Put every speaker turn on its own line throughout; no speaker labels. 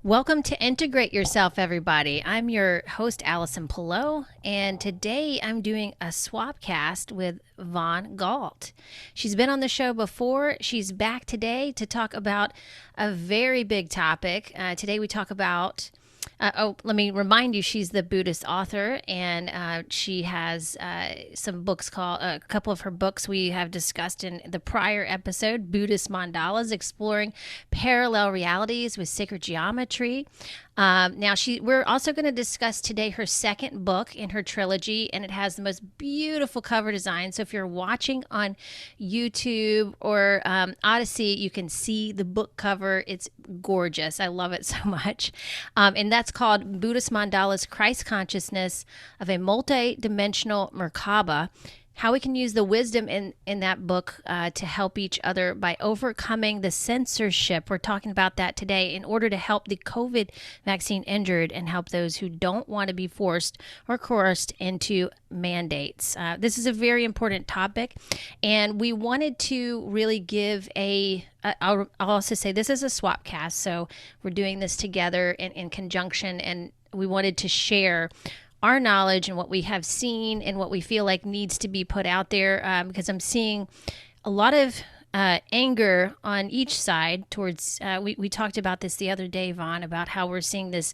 Welcome to Integrate Yourself, everybody. I'm your host, Allison Pelot, and today I'm doing a swap cast with Galt. She's been on the show before. She's back today to talk about a very big topic. Today we talk about let me remind you, she's the Buddhist author, and she has some books called, a couple of her books we have discussed in the prior episode, Buddist Mandalas, Exploring Parallel Realities with Sacred Geometry. We're also going to discuss today her second book in her trilogy, and it has the most beautiful cover design. So if you're watching on YouTube or Odyssey, you can see the book cover. It's gorgeous. I love it so much. And that's called Buddhist Mandalas, Christ Consciousness of a Multidimensional Merkabah. How we can use the wisdom in that book to help each other by overcoming the censorship. We're talking about that today in order to help the COVID vaccine injured and help those who don't want to be forced or coerced into mandates. This is a very important topic, and we wanted to really give I'll also say this is a swap cast, so we're doing this together in conjunction, and we wanted to share our knowledge and what we have seen and what we feel like needs to be put out there, because I'm seeing a lot of anger on each side towards, we talked about this the other day, Vaughn, about how we're seeing this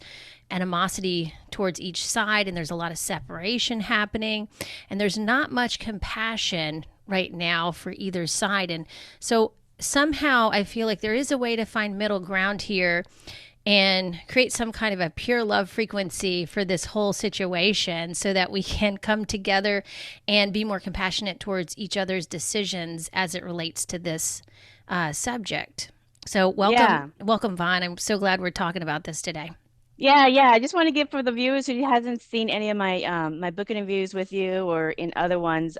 animosity towards each side, and there's a lot of separation happening, and there's not much compassion right now for either side. And so somehow I feel like there is a way to find middle ground here and create some kind of a pure love frequency for this whole situation so that we can come together and be more compassionate towards each other's decisions as it relates to this subject. So welcome, Vaughn. I'm so glad we're talking about this today.
Yeah. I just want to give for the viewers who hasn't seen any of my my book interviews with you or in other ones.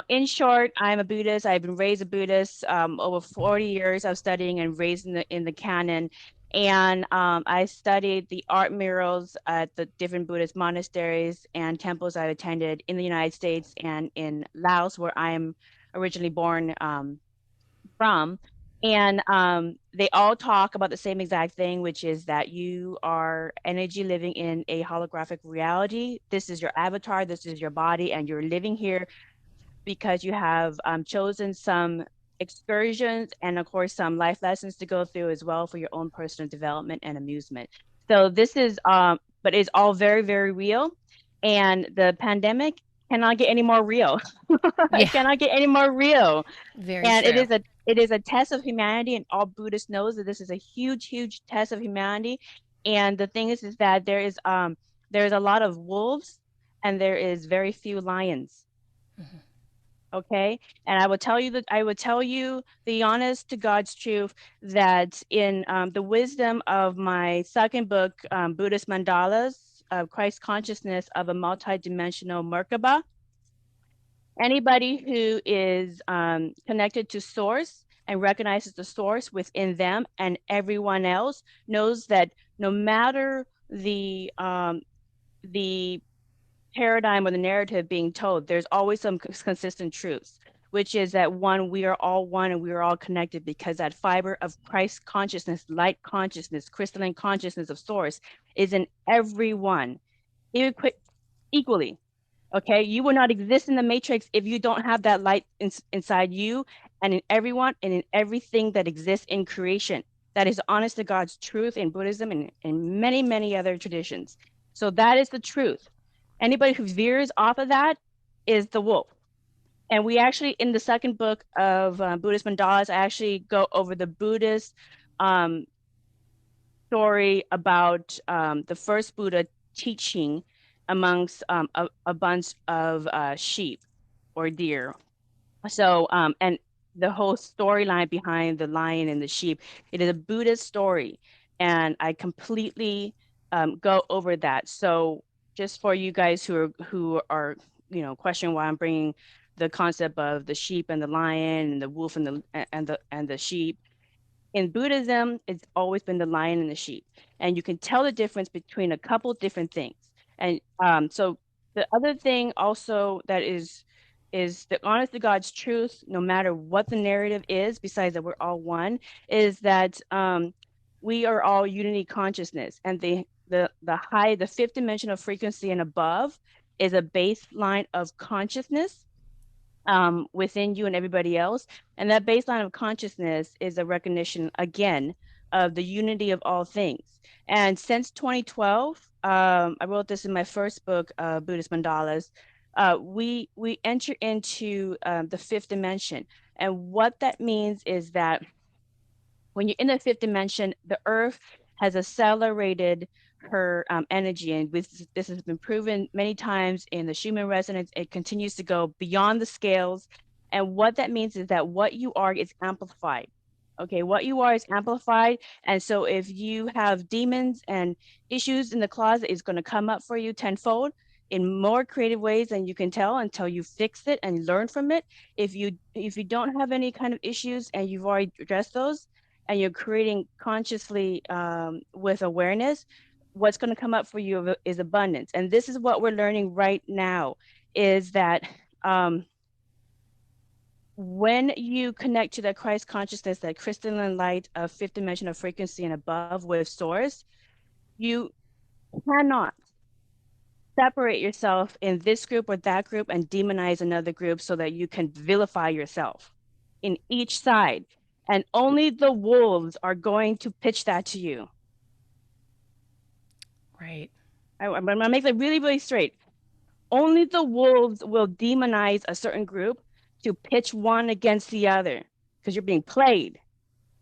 In short, I'm a Buddhist. I've been raised a Buddhist over 40 years of studying and raised in the canon. And I studied the art murals at the different Buddhist monasteries and temples I've attended in the United States and in Laos, where I'm originally born from. And they all talk about the same exact thing, which is that you are energy living in a holographic reality. This is your avatar, this is your body, and you're living here because you have chosen some excursions and, of course, some life lessons to go through as well for your own personal development and amusement. So this is, but it's all very, very real. And the pandemic cannot get any more real. It cannot get any more real.
Very
and
true.
it is a test of humanity, and all Buddhists knows that this is a huge, huge test of humanity. And the thing is that there's a lot of wolves and there is very few lions. Mm-hmm. Okay. And I will tell you the honest to God's truth that in the wisdom of my second book, Buddhist Mandalas, Christ Consciousness of a Multidimensional Merkabah, anybody who is connected to source and recognizes the source within them and everyone else knows that no matter the paradigm or the narrative being told, there's always some consistent truths, which is that one, we are all one and we are all connected because that fiber of Christ consciousness, light consciousness, crystalline consciousness of source is in everyone equally. Okay, you will not exist in the matrix if you don't have that light inside you and in everyone and in everything that exists in creation. That is honest to God's truth in Buddhism and in many, many other traditions. So that is the truth. Anybody who veers off of that is the wolf. And we actually, in the second book of Buddhist Mandalas, I actually go over the Buddhist story about the first Buddha teaching amongst a bunch of sheep or deer. So, and the whole storyline behind the lion and the sheep, it is a Buddhist story. And I completely go over that. So just for you guys who are questioning why I'm bringing the concept of the sheep and the lion and the wolf and the sheep. In Buddhism, it's always been the lion and the sheep, and you can tell the difference between a couple different things. And so the other thing also that is is the honest to God's truth, no matter what the narrative is, besides that we're all one, is that we are all unity consciousness, and the fifth dimensional frequency and above is a baseline of consciousness within you and everybody else. And that baseline of consciousness is a recognition, again, of the unity of all things. And since 2012, I wrote this in my first book, Buddhist Mandalas. We enter into the fifth dimension. And what that means is that when you're in the fifth dimension, the earth has accelerated her energy. And this has been proven many times in the Schumann resonance. It continues to go beyond the scales. And what that means is that what you are is amplified. Okay, what you are is amplified. And so if you have demons and issues in the closet, it's going to come up for you tenfold in more creative ways than you can tell until you fix it and learn from it. If you don't have any kind of issues and you've already addressed those, and you're creating consciously with awareness, what's going to come up for you is abundance. And this is what we're learning right now, is that when you connect to that Christ consciousness, that crystalline light of fifth dimensional frequency and above with source, you cannot separate yourself in this group or that group and demonize another group so that you can vilify yourself in each side. And only the wolves are going to pitch that to you.
Right.
I'm going to make that really, really straight. Only the wolves will demonize a certain group to pitch one against the other because you're being played.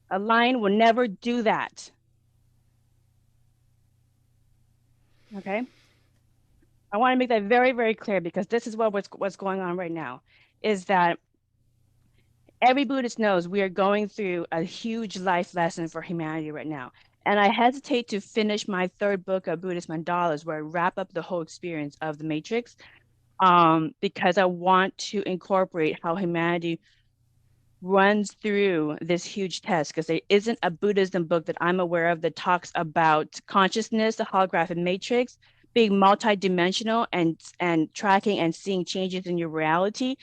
A lion will never do that. Okay? I want to make that very, very clear because this is what's going on right now, is that every Buddhist knows we are going through a huge life lesson for humanity right now. And I hesitate to finish my third book of Buddhist Mandalas, where I wrap up the whole experience of the Matrix, because I want to incorporate how humanity runs through this huge test, because there isn't a Buddhism book that I'm aware of that talks about consciousness, the holographic matrix, being multidimensional and tracking and seeing changes in your reality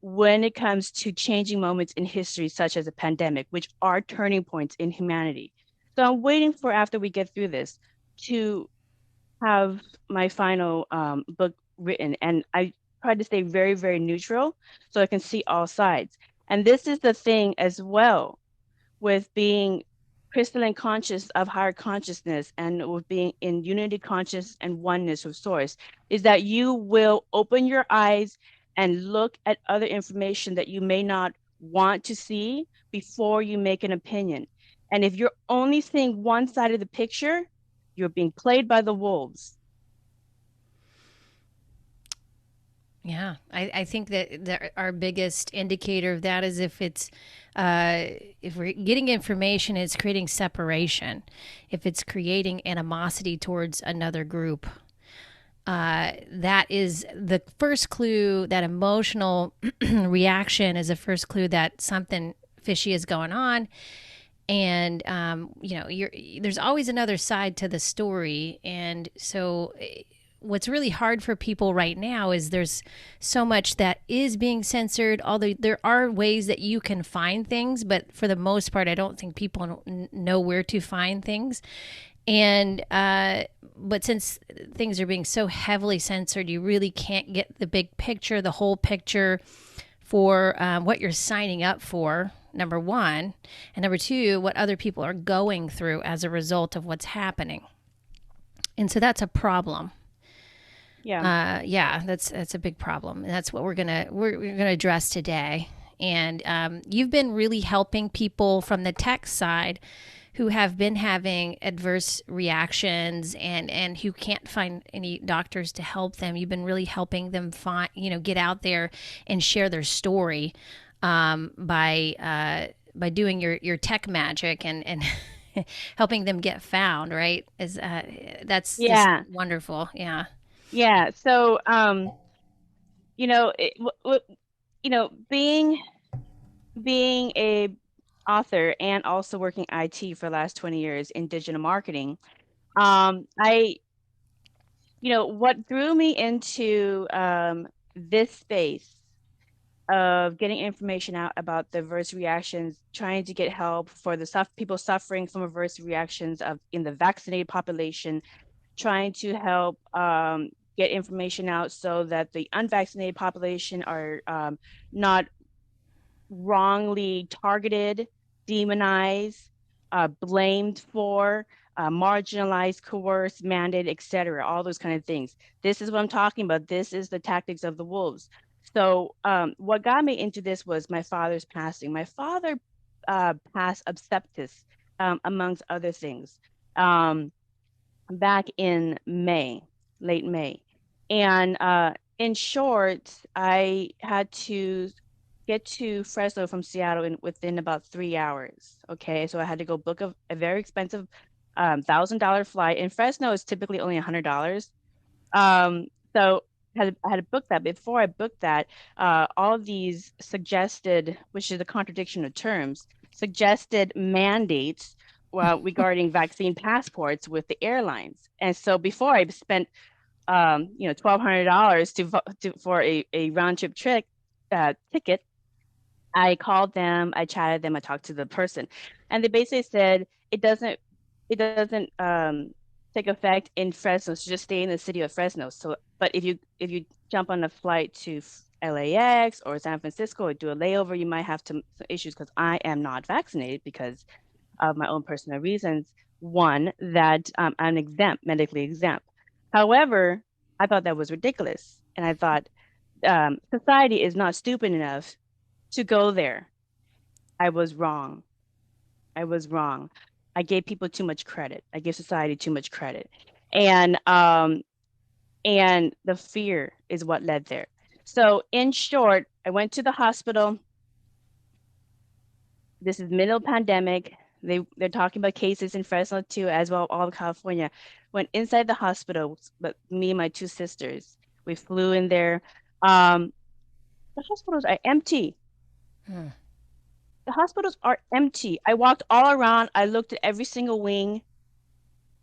when it comes to changing moments in history, such as a pandemic, which are turning points in humanity. So I'm waiting for, after we get through this, to have my final book written. And I try to stay very, very neutral so I can see all sides. And this is the thing as well with being crystalline conscious of higher consciousness and with being in unity conscious and oneness with source, is that you will open your eyes and look at other information that you may not want to see before you make an opinion. And if you're only seeing one side of the picture, you're being played by the wolves.
Yeah, I think that our biggest indicator of that is if we're getting information, it's creating separation. If it's creating animosity towards another group, that is the first clue. That emotional reaction is the first clue that something fishy is going on. And there's always another side to the story, and so what's really hard for people right now is there's so much that is being censored, although there are ways that you can find things, but for the most part I don't think people know where to find things. And but since things are being so heavily censored, you really can't get the big picture, the whole picture for what you're signing up for, number one, and number two, what other people are going through as a result of what's happening. And so that's a problem.
Yeah.
That's a big problem, and that's what we're gonna address today. And you've been really helping people from the tech side who have been having adverse reactions and who can't find any doctors to help them. You've been really helping them get out there and share their story by doing your tech magic and helping them get found. Right? That's just wonderful. Yeah.
Yeah. So, being a author and also working IT for the last 20 years in digital marketing, what drew me into this space of getting information out about the adverse reactions, trying to get help for the people suffering from adverse reactions of in the vaccinated population, trying to help get information out so that the unvaccinated population are not wrongly targeted, demonized, blamed for, marginalized, coerced, mandated, etc. All those kind of things. This is what I'm talking about. This is the tactics of the wolves. So what got me into this was my father's passing. My father passed of sepsis, amongst other things, back in May, late May. And in short, I had to get to Fresno from Seattle within about 3 hours. Okay, so I had to go book a very expensive $1,000 flight. In Fresno, is typically only $100. Um, so I had to book that. Before I booked that, all of these suggested, which is a contradiction of terms, suggested mandates regarding vaccine passports with the airlines. And so before I spent, $1,200 for a round trip trick ticket, I called them, I chatted them, I talked to the person, and they basically said it doesn't take effect in Fresno, so just stay in the city of Fresno. So, but if you jump on a flight to LAX or San Francisco or do a layover, you might have some issues because I am not vaccinated because of my own personal reasons. One, that I'm exempt, medically exempt. However, I thought that was ridiculous, and I thought society is not stupid enough to go there. I was wrong. I was wrong. I gave people too much credit. I gave society too much credit. And the fear is what led there. So in short, I went to the hospital. This is middle pandemic. They're talking about cases in Fresno too, as well all of California. Went inside the hospital, but me and my two sisters, we flew in there. Um, the hospitals are empty.
Hmm.
The hospitals are empty. I walked all around. I looked at every single wing,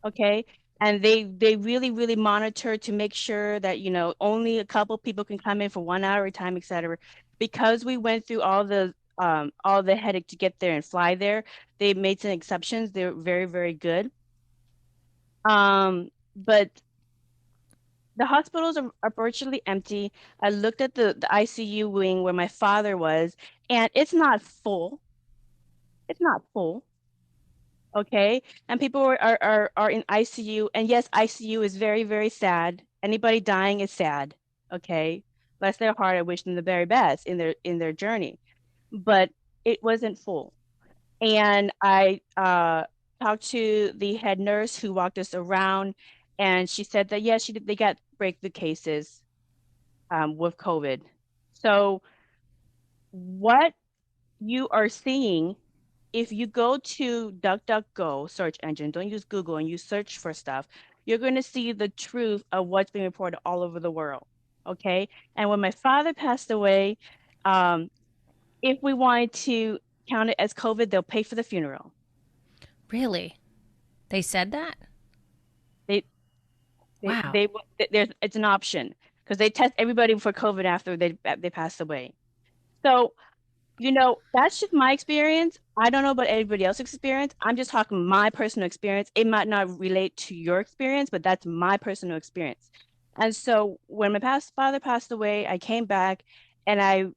okay? And they really, really monitor to make sure that, only a couple people can come in for 1 hour at a time, et cetera. Because we went through all the headache to get there and fly there, they made some exceptions. They're very, very good. But the hospitals are virtually empty. I looked at the ICU wing where my father was, and it's not full. It's not full. Okay, and people are in ICU, and yes, ICU is very, very sad. Anybody dying is sad. Okay, bless their heart. I wish them the very best in their journey, but it wasn't full. And I talked to the head nurse who walked us around, and she said that yes, they got breakthrough cases with COVID. So what you are seeing, if you go to DuckDuckGo search engine, don't use Google, and you search for stuff, you're going to see the truth of what's being reported all over the world. Okay. And when my father passed away, um, if we wanted to count it as COVID, they'll pay for the funeral.
Really? They said that?
They, they,
Wow.
they, it's an option because they test everybody for COVID after they pass away. So that's just my experience. I don't know about everybody else's experience. I'm just talking my personal experience. It might not relate to your experience, but that's my personal experience. And so when my past father passed away, I came back and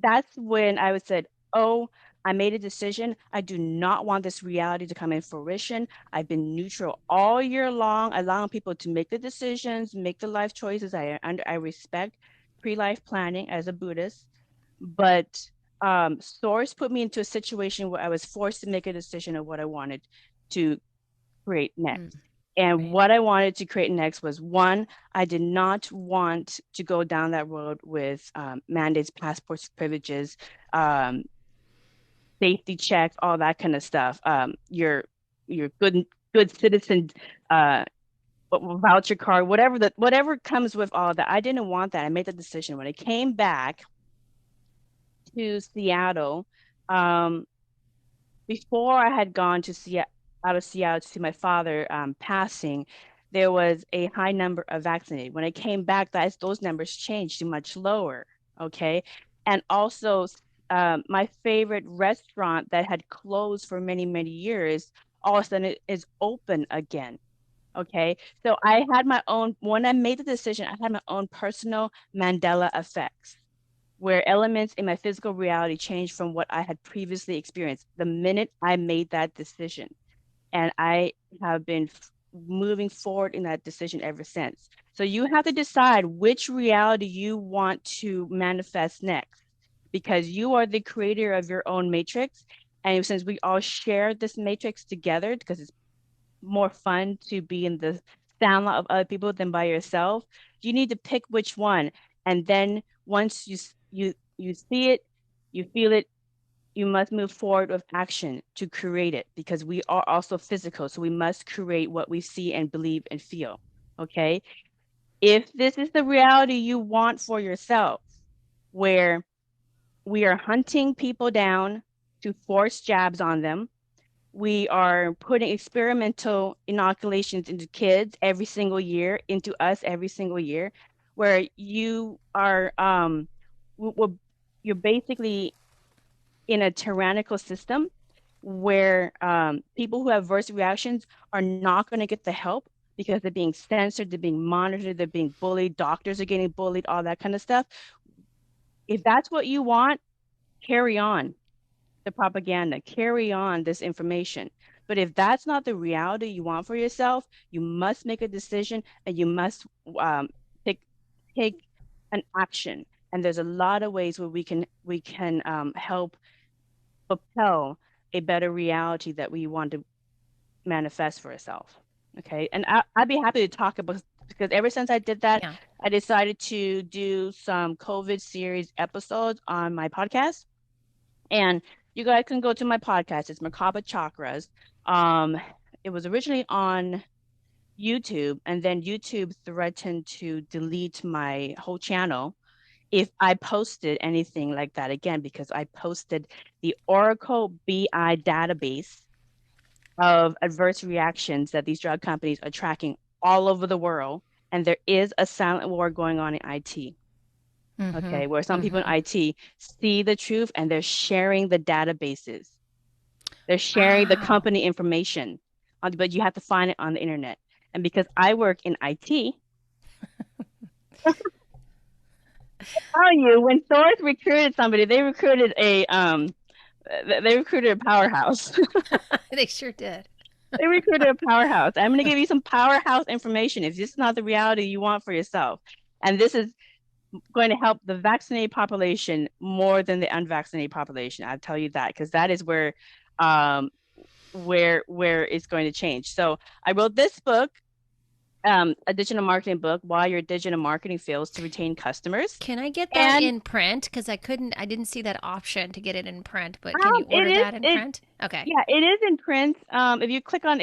that's when I was said, oh, I made a decision. I do not want this reality to come in fruition. I've been neutral all year long, allowing people to make the decisions, make the life choices. I respect pre-life planning as a Buddhist, but Source put me into a situation where I was forced to make a decision of what I wanted to create
Mm,
next. And
right.
what I wanted to create next was one, I did not want to go down that road with mandates, passports, privileges, um, safety checks, all that kind of stuff. Your good citizen uh, voucher card, whatever comes with all that. I didn't want that. I made the decision when I came back to Seattle. Um, Before I had gone to out of Seattle to see my father passing, there was a high number of vaccinated. When I came back, those numbers changed to much lower. Okay. And also, my favorite restaurant that had closed for many, many years, all of a sudden it is open again. Okay. So I had my own, when I made the decision, I had my own personal Mandela effects where elements in my physical reality changed from what I had previously experienced the minute I made that decision. And I have been moving forward in that decision ever since. So you have to decide which reality you want to manifest next because you are the creator of your own matrix. And since we all share this matrix together, because it's more fun to be in the sound of other people than by yourself, you need to pick which one. And then once you see it, you feel it, you must move forward with action to create it because we are also physical. So we must create what we see and believe and feel. Okay. If this is the reality you want for yourself, where we are hunting people down to force jabs on them, we are putting experimental inoculations into kids every single year, into us every single year, where you are, you're basically in a tyrannical system where people who have adverse reactions are not going to get the help because they're being censored, they're being monitored, they're being bullied, doctors are getting bullied, all that kind of stuff. If that's what you want, carry on the propaganda, carry on this information. But if that's not the reality you want for yourself, you must make a decision and you must take take an action. And there's a lot of ways where we can help propel a better reality that we want to manifest for ourselves. Okay. And I'd be happy to talk about because ever since I did that,
Yeah.
I decided to do some COVID series episodes on my podcast. And you guys can go to my podcast. It's Merkabah Chakras. Um, it was originally on YouTube, and then YouTube threatened to delete my whole channel if I posted anything like that again, because I posted the Oracle BI database of adverse reactions that these drug companies are tracking all over the world. And there is a silent war going on in IT.
Mm-hmm.
Okay, where some people in
Mm-hmm.
IT see the truth and they're sharing the databases. They're sharing the
Wow.
company information, but you have to find it on the internet. And because I work in IT, tell you when Source recruited somebody, they recruited a powerhouse.
They sure did.
They recruited a powerhouse. I'm going to give you some powerhouse information if this is not the reality you want for yourself. And this is going to help the vaccinated population more than the unvaccinated population. I'll tell you that because that is um, where it's going to change. So I wrote this book, a digital marketing book, Why Your Digital Marketing Fails to Retain Customers.
Can I get that
And
in print? Because I didn't see that option to get it in print, but can you
it
order
is
that in
it
print? Okay.
yeah, it is in print. If you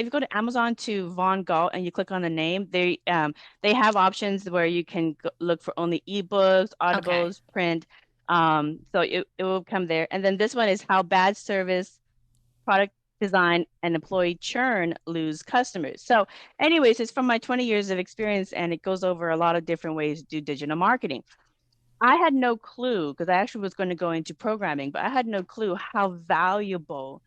go to Amazon to Von Galt and you click on the name, they have options where you can look for only ebooks,
Okay.
audibles, print. So it will come there. And then this one is how bad service, product design, and employee churn lose customers. So, anyways, it's from my 20 years of experience, and it goes over a lot of different ways to do digital marketing. I had no clue because I actually was going to go into programming, but I had no clue how valuable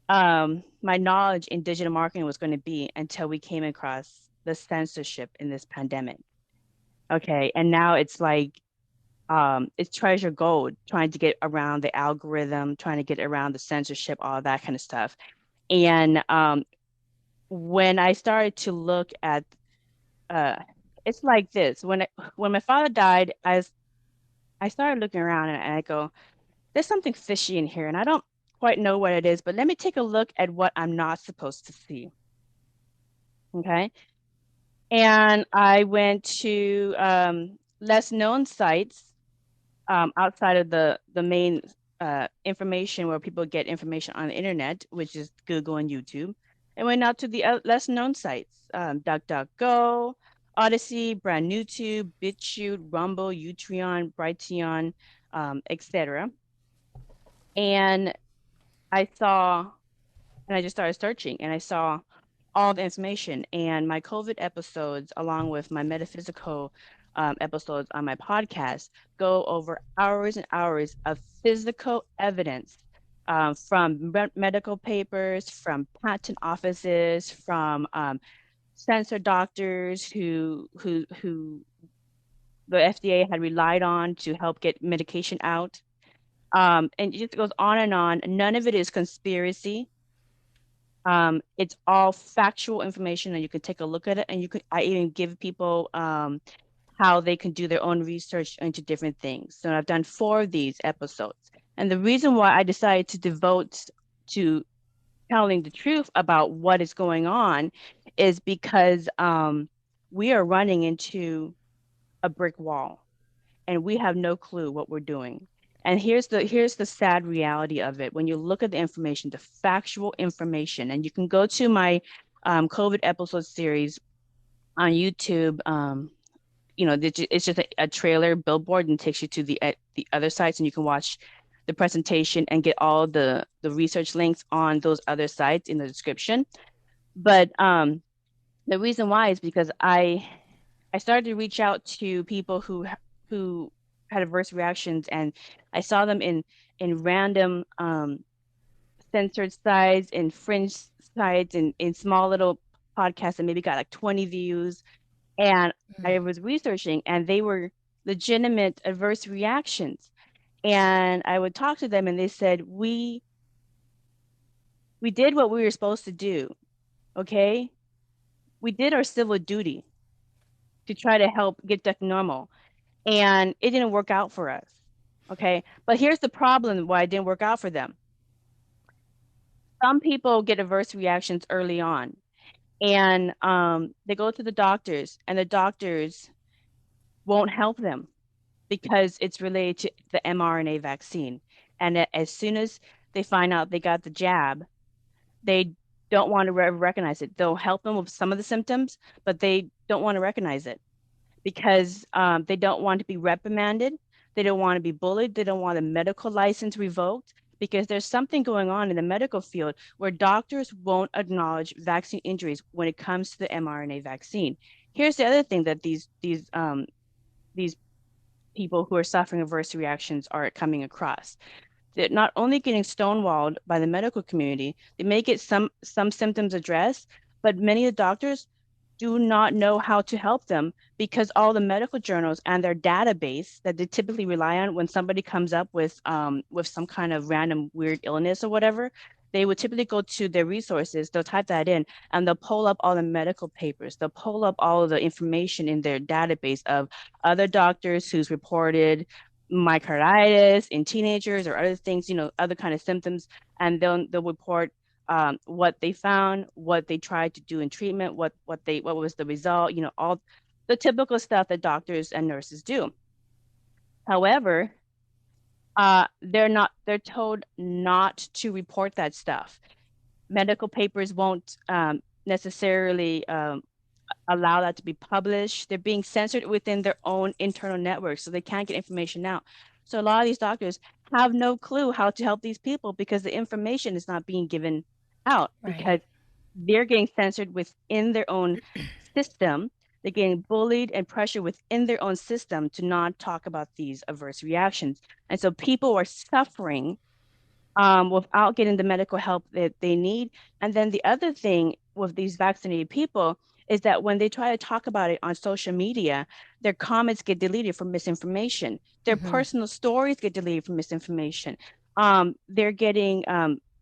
my knowledge in digital marketing was going to be until we came across the censorship in this pandemic. Okay. And now it's like, it's treasure gold trying to get around the algorithm, trying to get around the censorship, all that kind of stuff. And when I started to look at, uh, it's like this. When my father died, I started looking around and I go, there's something fishy in here, and I don't quite know what it is, but let me take a look at what I'm not supposed to see. Okay. And I went to less known sites outside of the main information where people get information on the internet, which is Google and YouTube. And went out to the less known sites, DuckDuckGo, Odyssey, Brand New Tube, BitChute, Rumble, Utreon, Brighteon, etc. And I saw, and I just started searching, and I saw all the information and my COVID episodes, along with my metaphysical episodes on my podcast go over hours and hours of physical evidence from medical papers, from patent offices, from censor doctors who the FDA had relied on to help get medication out. And it just goes on and on. None of it is conspiracy. It's all factual information, and you can take a look at it. And I even give people how they can do their own research into different things. So I've done 4 of these episodes. And the reason why I decided to devote to telling the truth about what is going on is because we are running into a brick wall, and we have no clue what we're doing. And here's the sad reality of it. When you look at the information, the factual information, and you can go to my COVID episode series on YouTube. It's just a trailer billboard and takes you to the other sites, and you can watch the presentation and get all the research links on those other sites in the description. But the reason why is because I started to reach out to people who had adverse reactions, and I saw them in random censored sites, in fringe sites, in small little podcasts that maybe got like 20 views. And I was researching, and they were legitimate adverse reactions. And I would talk to them, and they said, we did what we were supposed to do, okay? We did our civil duty to try to help get back normal, and it didn't work out for us, okay? But here's the problem why it didn't work out for them. Some people get adverse reactions early on, and they go to the doctors, and the doctors won't help them because it's related to the mRNA vaccine. And as soon as they find out they got the jab, they don't want to recognize it. They'll help them with some of the symptoms, but they don't want to recognize it because they don't want to be reprimanded. They don't want to be bullied. They don't want a medical license revoked, because there's something going on in the medical field where doctors won't acknowledge vaccine injuries when it comes to the mRNA vaccine. Here's the other thing that these people who are suffering adverse reactions are coming across. They're not only getting stonewalled by the medical community, they may get some symptoms addressed, but many of the doctors do not know how to help them because all the medical journals and their database that they typically rely on when somebody comes up with some kind of random weird illness or whatever, they would typically go to their resources, they'll type that in, and they'll pull up all the medical papers. They'll pull up all of the information in their database of other doctors who's reported myocarditis in teenagers or other things, other kind of symptoms, and they'll report what they found, what they tried to do in treatment, what was the result, all the typical stuff that doctors and nurses do. However, they're told not to report that stuff. Medical papers won't necessarily allow that to be published. They're being censored within their own internal networks, so they can't get information out. So a lot of these doctors have no clue how to help these people because the information is not being given out,
Right.
because they're getting censored within their own system. They're getting bullied and pressured within their own system to not talk about these adverse reactions. And so people are suffering without getting the medical help that they need. And then the other thing with these vaccinated people is that when they try to talk about it on social media, their comments get deleted for misinformation. Their personal stories get deleted for misinformation. They're getting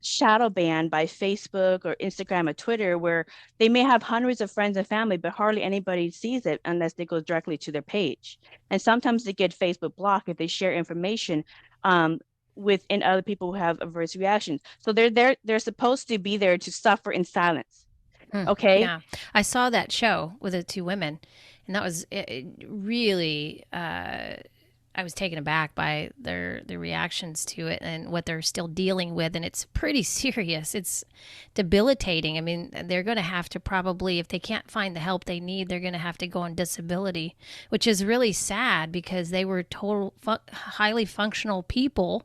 shadow banned by Facebook or Instagram or Twitter, where they may have hundreds of friends and family, but hardly anybody sees it unless they go directly to their page. And sometimes they get Facebook blocked if they share information within other people who have adverse reactions. So they're supposed to be there to suffer in silence. Okay.
Yeah, I saw that show with the 2 women, and that was it really. I was taken aback by their reactions to it and what they're still dealing with, and it's pretty serious. It's debilitating. I mean, they're going to have to probably, if they can't find the help they need, they're going to have to go on disability, which is really sad because they were highly functional people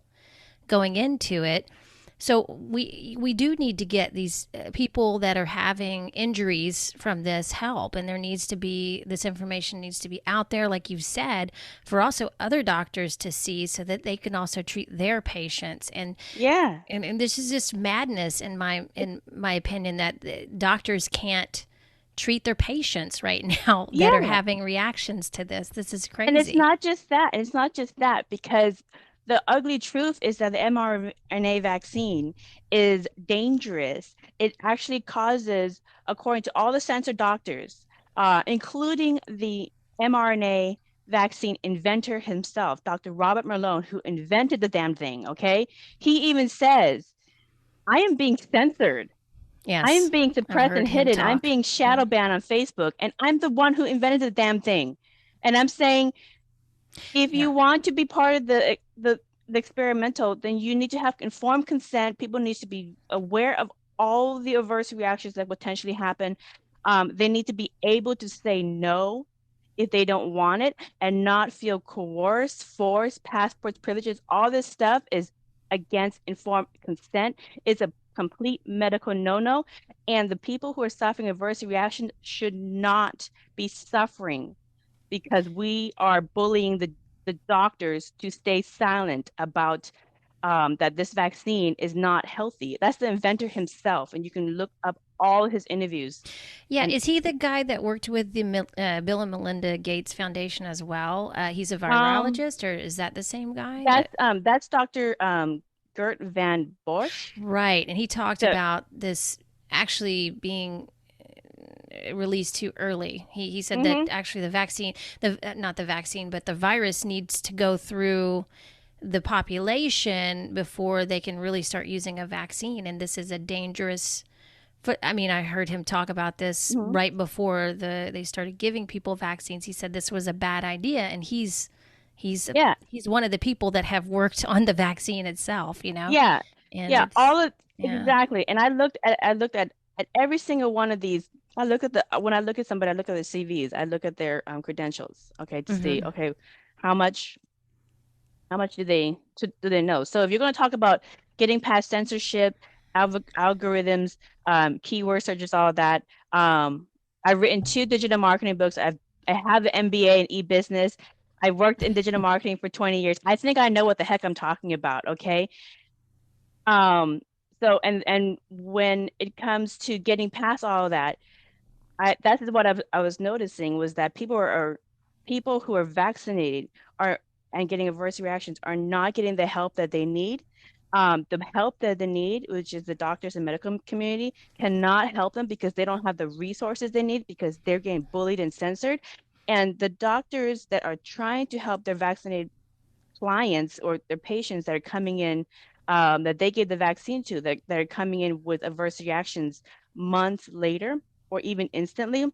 going into it. So we do need to get these people that are having injuries from this help, and there needs to be this information needs to be out there, like you said, for also other doctors to see, so that they can also treat their patients.
Yeah.
And this is just madness in my opinion, that doctors can't treat their patients right now that are
Yeah.
having reactions to this. This is
And it's
crazy.
not just that. It's not just that because the ugly truth is that the mRNA vaccine is dangerous. It actually causes, according to all the censored doctors, including the mRNA vaccine inventor himself, Dr. Robert Malone, who invented the damn thing, okay? He even says, I am being censored. I am
Yes,
being
I've
suppressed and
heard him
hidden. I'm
talk.
being
Yeah.
shadow banned on Facebook, and I'm the one who invented the damn thing. And I'm saying, if
Yeah.
you want to be part of the experimental, then you need to have informed consent. People need to be aware of all the adverse reactions that potentially happen. They need to be able to say no if they don't want it and not feel coerced, forced, passports, privileges. All this stuff is against informed consent. It's a complete medical no-no. And the people who are suffering adverse reactions should not be suffering because we are bullying the doctors to stay silent about that this vaccine is not healthy. That's the inventor himself, and you can look up all his interviews.
Yeah,
And
is he the guy that worked with the Bill and Melinda Gates Foundation as well? He's a
um,
virologist, or is that the same guy? That
that's Dr. Gert Van Bosch.
right, and he talked
The
about this actually being released too early. He said that
hmm
actually the vaccine, the not the vaccine, but the virus needs to go through the population before they can really start using a vaccine, and this is a dangerous. I mean, I heard him talk about this
hmm
right before they started giving people vaccines. He said this was a bad idea, and he's
yeah,
he's one of the people that have worked on the vaccine itself.
yeah,
And
yeah,
it's
all of
yeah.
exactly. And I looked at every single one of these. I look at the when I look at somebody, I look at their CVs, I look at their credentials, okay, to see,
Mm-hmm.
okay, how much do they know? So if you're going to talk about getting past censorship, algorithms, keyword searches, all of that, I've written two digital marketing books. I have an MBA in e-business. I worked in digital marketing for 20 years. I think I know what the heck I'm talking about, okay? Um, and when it comes to getting past all of that, that is what I was noticing was that people who are vaccinated are and getting adverse reactions are not getting the help that they need. The help that they need, which is the doctors and medical community, cannot help them because they don't have the resources they need because they're getting bullied and censored. And the doctors that are trying to help their vaccinated clients or their patients that are coming in that they gave the vaccine to that are coming in with adverse reactions months later or even instantly,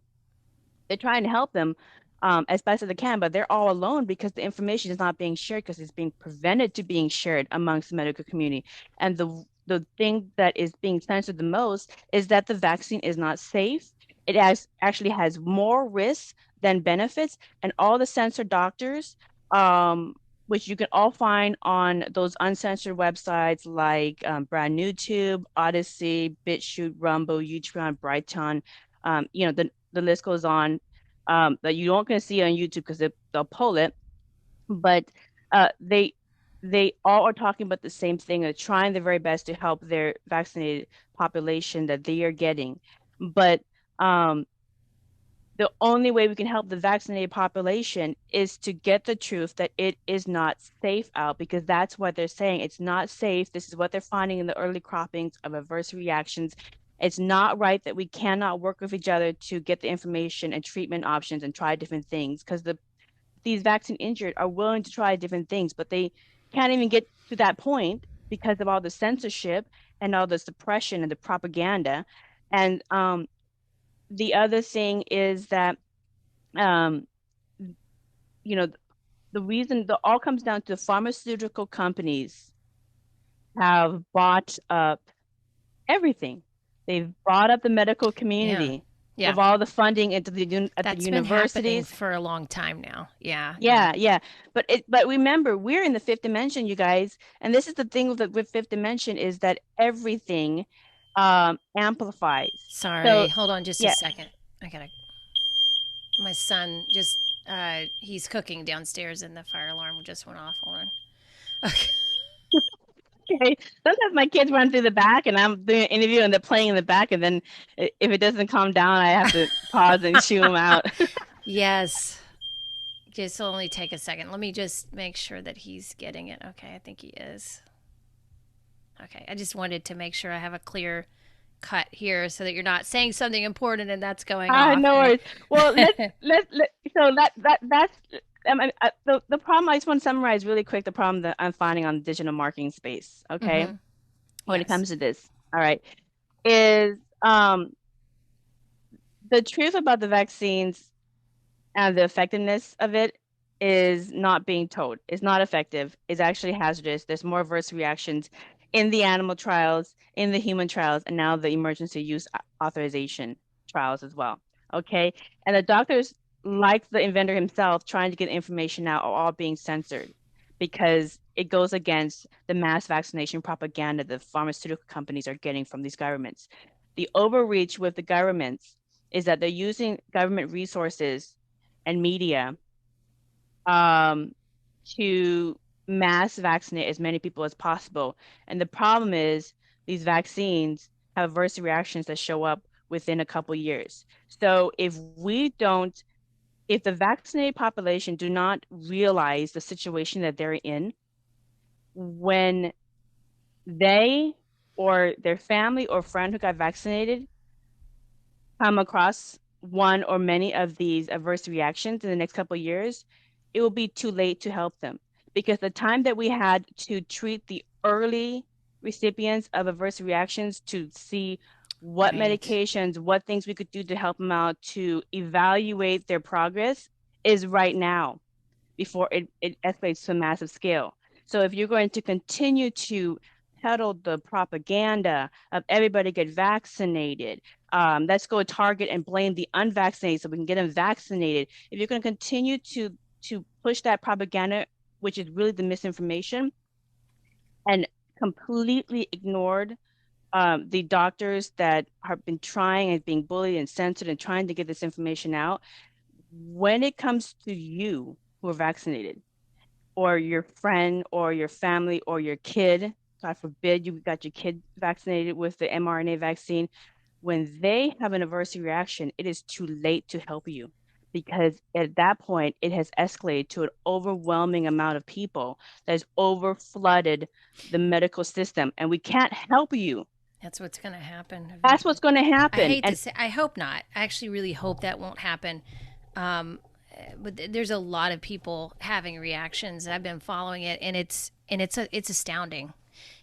they're trying to help them as best as they can, but they're all alone because the information is not being shared because it's being prevented to being shared amongst the medical community. And the thing that is being censored the most is that the vaccine is not safe. It actually has more risks than benefits, and all the censored doctors, which you can all find on those uncensored websites like Brand New Tube, Odyssey, BitChute, Rumble, Utron, Brighton, the list goes on that you don't going to see on YouTube because they'll pull it. But they all are talking about the same thing. They're trying their very best to help their vaccinated population that they are getting. But um, the only way we can help the vaccinated population is to get the truth that it is not safe out because that's what they're saying. It's not safe. This is what they're finding in the early croppings of adverse reactions. It's not right that we cannot work with each other to get the information and treatment options and try different things because these vaccine injured are willing to try different things, but they can't even get to that point because of all the censorship and all the suppression and the propaganda. And the other thing is that um, you know, the reason the all comes down to pharmaceutical companies have bought up everything. They've bought up the medical
Yeah.
community.
Yeah.
with all the funding into at the
That's been happening
universities.
for a long time now. Yeah, yeah.
Yeah, yeah. But remember, we're in the fifth dimension, you guys. And this is the thing with fifth dimension is that everything amplifies. So
Sorry. Hold on just a
yeah,
second. I gotta. My son just. He's cooking downstairs and the fire alarm just went off. Hold on. Okay.
okay. Sometimes my kids run through the back and I'm doing an interview and they're playing in the back, and then if it doesn't calm down, I have to pause and shoo them out.
Yes. Just only take a second. Let me just make sure that he's getting it. Okay, I think he is. Okay, I just wanted to make sure I have a clear cut here so that you're not saying something important and that's going off.
No
And
worries. Well, let so that's the problem. I just want to summarize really quick the problem that I'm finding on the digital marketing space. Okay,
mm-hmm.
when it
Yes.
comes to this, all right, is the truth about the vaccines and the effectiveness of it is not being told. It's not effective. It's actually hazardous. There's more adverse reactions in the animal trials, in the human trials, and now the emergency use authorization trials as well. Okay. And the doctors, like the inventor himself, trying to get information out, are all being censored because it goes against the mass vaccination propaganda the pharmaceutical companies are getting from these governments. The overreach with the governments is that they're using government resources and media um, to mass vaccinate as many people as possible. And the problem is these vaccines have adverse reactions that show up within a couple years. So if the vaccinated population do not realize the situation that they're in, when they or their family or friend who got vaccinated come across one or many of these adverse reactions in the next couple of years, it will be too late to help them because the time that we had to treat the early recipients of adverse reactions to see what
Right.
medications, what things we could do to help them out to evaluate their progress is right now before it escalates to a massive scale. So if you're going to continue to peddle the propaganda of everybody get vaccinated, let's go target and blame the unvaccinated so we can get them vaccinated. If you're going to continue to push that propaganda, which is really the misinformation, and completely ignored the doctors that have been trying and being bullied and censored and trying to get this information out, when it comes to you who are vaccinated, or your friend or your family or your kid, God forbid you got your kid vaccinated with the mRNA vaccine, when they have an adverse reaction, it is too late to help you because at that point it has escalated to an overwhelming amount of people that has over flooded the medical system and we can't help you.
That's what's going to happen
That's
eventually.
what's going to
I
happen.
hate to
And
say, I hope not. I actually really hope that won't happen. Um, but there's a lot of people having reactions. I've been following it, and it's astounding.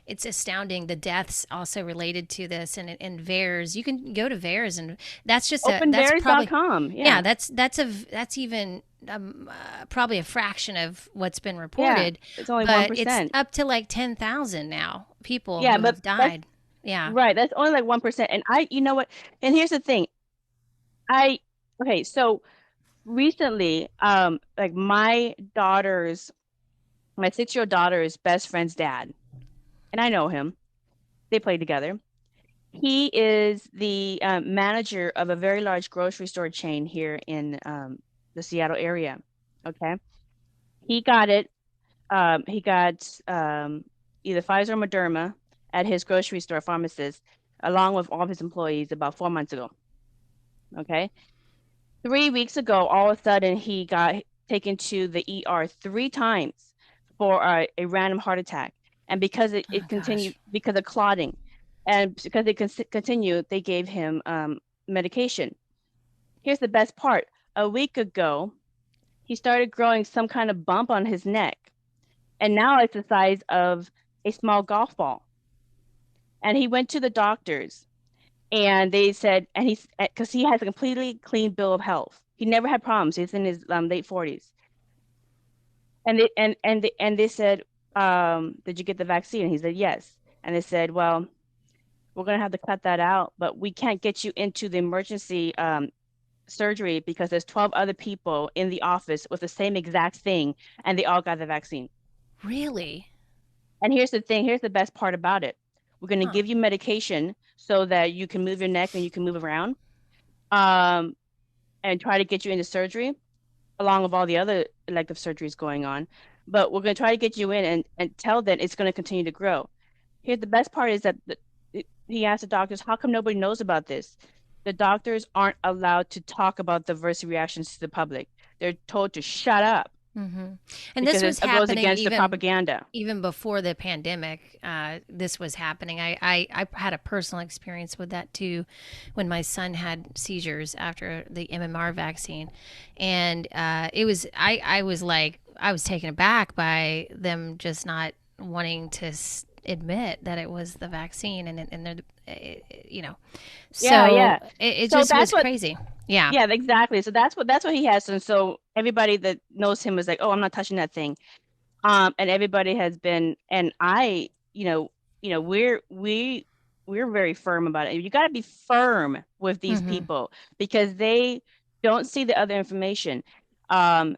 It's astounding. The deaths also related to this, and VAERS. You can go to VAERS, and that's probably
openvaries.com.
yeah.
Yeah.
That's even probably a fraction of what's been
Yeah.
reported,
It's only
but it's
1%.
up to like 10,000 now people
Yeah,
who
but
have
that's
died. Yeah.
right. That's only like 1%. And you know what? And here's the thing. I, okay, so recently, like my 6-year-old daughter's best friend's dad, and I know him. They play together. He is the manager of a very large grocery store chain here in the Seattle area. Okay. He got it. He got either Pfizer or Moderna at his grocery store pharmacist, along with all of his employees about 4 months ago. Okay. 3 weeks ago, all of a sudden, he got taken to the ER 3 times for a random heart attack. And because
Oh
it continued,
gosh.
because of clotting, and because it continued, they gave him medication. Here's the best part. A week ago, he started growing some kind of bump on his neck. And now it's the size of a small golf ball. And he went to the doctors and they said, and because he has a completely clean bill of health. He never had problems. He's in his late 40s. And they said, did you get the vaccine? And he said, yes. And they said, well, we're going to have to cut that out, but we can't get you into the emergency surgery because there's 12 other people in the office with the same exact thing, and they all got the vaccine.
Really?
And here's the thing, here's the best part about it. We're going to
Huh.
give you medication so that you can move your neck and you can move around, um, and try to get you into surgery along with all the other elective surgeries going on. But we're going to try to get you in and tell them it's going to continue to grow. Here's the best part is that he asked the doctors, how come nobody knows about this? The doctors aren't allowed to talk about the adverse reactions to the public. They're told to shut up
Mm-hmm. And
because
this was
it goes
happening
against the propaganda.
even before the pandemic. This was happening. I had a personal experience with that too, when my son had seizures after the MMR vaccine, and I was like I was taken aback by them just not wanting to admit that it was the vaccine, and they're you know,
Yeah,
so
yeah.
it
So
just
that's
was
what,
crazy. Yeah.
yeah, exactly. So that's what he has. And so everybody that knows him was like, oh, I'm not touching that thing. And everybody has been, and we're very firm about it. You got to be firm with these
Mm-hmm.
people because they don't see the other information. Um,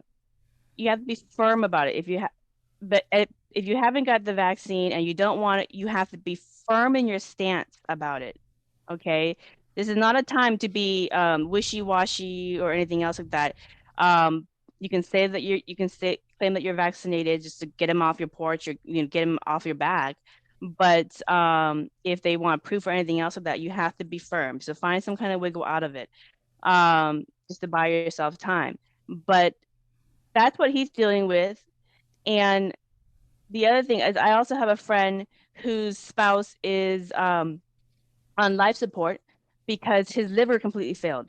you have to be firm about it. If you haven't got the vaccine and you don't want it, you have to be firm in your stance about it. Okay, this is not a time to be wishy-washy or anything else like that. You can say that you can say claim that you're vaccinated just to get them off your porch or get them off your back. But if they want proof or anything else of that, you have to be firm. So find some kind of wiggle out of it, just to buy yourself time. But that's what he's dealing with. And the other thing is, I also have a friend whose spouse is on life support because his liver completely failed.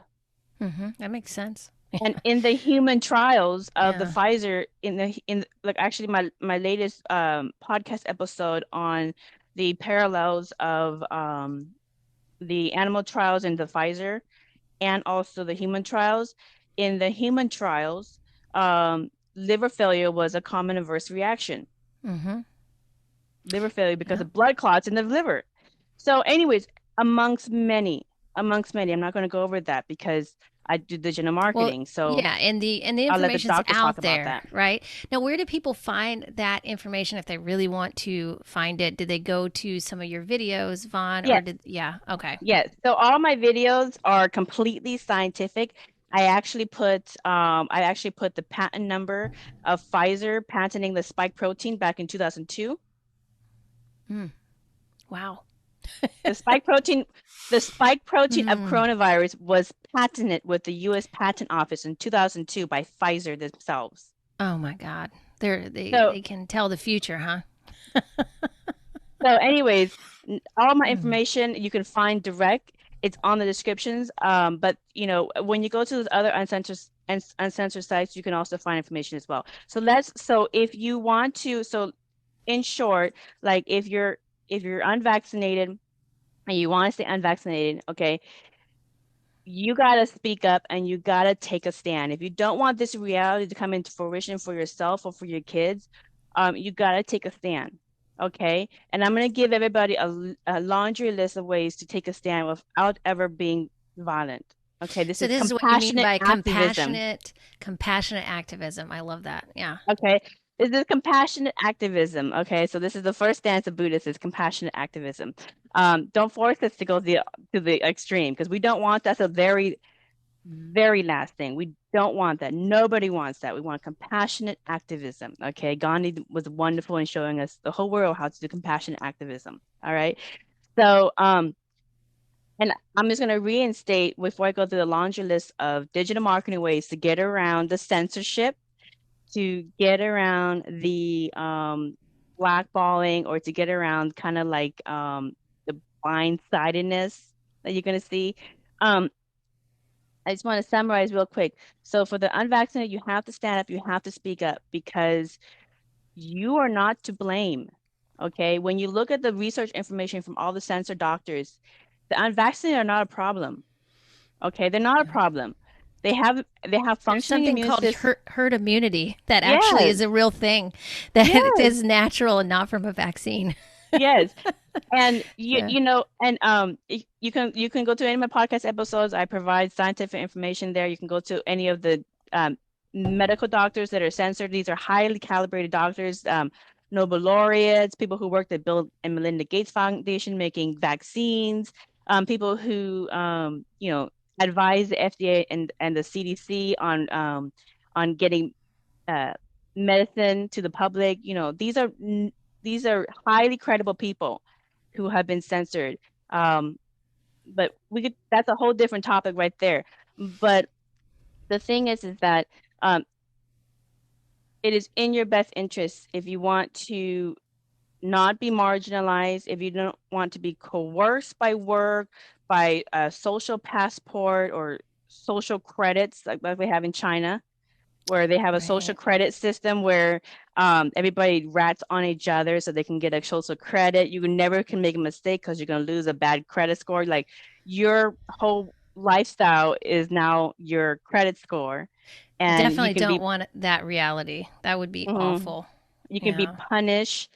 Mm-hmm. That makes sense.
And in the human trials of the
Yeah.
Pfizer, in like actually my latest podcast episode on the parallels of the animal trials and the Pfizer and also the human trials. In the human trials, liver failure was a common adverse reaction.
Mm-hmm.
Liver failure because
Yeah.
of blood clots in the liver. So, anyways, amongst many, I'm not going to go over that because I do digital
Well,
marketing. So
yeah, and the
I'll let the
information's
doctors talk
out
about
there,
that.
right? Now, where do people find that information if they really want to find it? Did they go to some of your videos, Vaughn, or
Yes,
did yeah, okay.
yes. So all my videos are completely scientific. I actually put the patent number of Pfizer patenting the spike protein back in 2002.
Mm, wow.
The spike protein, the spike protein of
Mm,
coronavirus was patented with the U.S. Patent Office in 2002 by Pfizer themselves.
oh my God. They
So,
they can tell the future, huh?
anyways, all my
Mm,
information you can find direct. It's on the descriptions. But when you go to those other uncensored sites, you can also find information as well. So if you want to, so in short, like if you're unvaccinated and you want to stay unvaccinated, okay, you got to speak up and you got to take a stand. If you don't want this reality to come into fruition for yourself or for your kids, you got to take a stand. Okay. And I'm going to give everybody a laundry list of ways to take a stand without ever being violent. Okay. This
so
is
this is what you mean
compassionate
by
activism.
compassionate activism. I love that. Yeah.
Okay. This is compassionate activism. Okay. So this is the first stance of Buddhists is compassionate activism. Don't force us to go to the extreme because we don't want that's a very very last thing. We don't want that. Nobody wants that. We want compassionate activism. Okay. Gandhi was wonderful in showing us the whole world how to do compassionate activism. All right. So, and I'm just going to reinstate before I go through the laundry list of digital marketing ways to get around the censorship, to get around the blackballing, or to get around kind of like the blindsidedness that you're going to see. Um, I just want to summarize real quick. So for the unvaccinated, you have to stand up, you have to speak up because you are not to blame. Okay. When you look at the research information from all the censored doctors, the unvaccinated are not a problem. Okay. They're not a
Yeah.
problem. They have
There's
functioning
something
immune
called
system.
herd immunity that actually
Yes.
is a real thing that
Yes.
is natural and not from a vaccine.
Yes. And
Yeah.
you can go to any of my podcast episodes. I provide scientific information there. You can go to any of the um, medical doctors that are censored. These are highly calibrated doctors, Nobel laureates, people who worked at Bill and Melinda Gates Foundation making vaccines, people who advise the FDA and the CDC on getting uh, medicine to the public. These are highly credible people who have been censored. Um, but we could that's a whole different topic right there. But the thing is that um, it is in your best interest if you want to not be marginalized, if you don't want to be coerced by work, by a social passport or social credits like we have in China, where they have a social
Right.
credit system where everybody rats on each other so they can get a social credit. You never can make a mistake because you're going to lose a bad credit score. Like your whole lifestyle is now your credit score,
I
and
definitely don't want that reality. That would be
mhm,
awful.
you can be
Yeah.
punished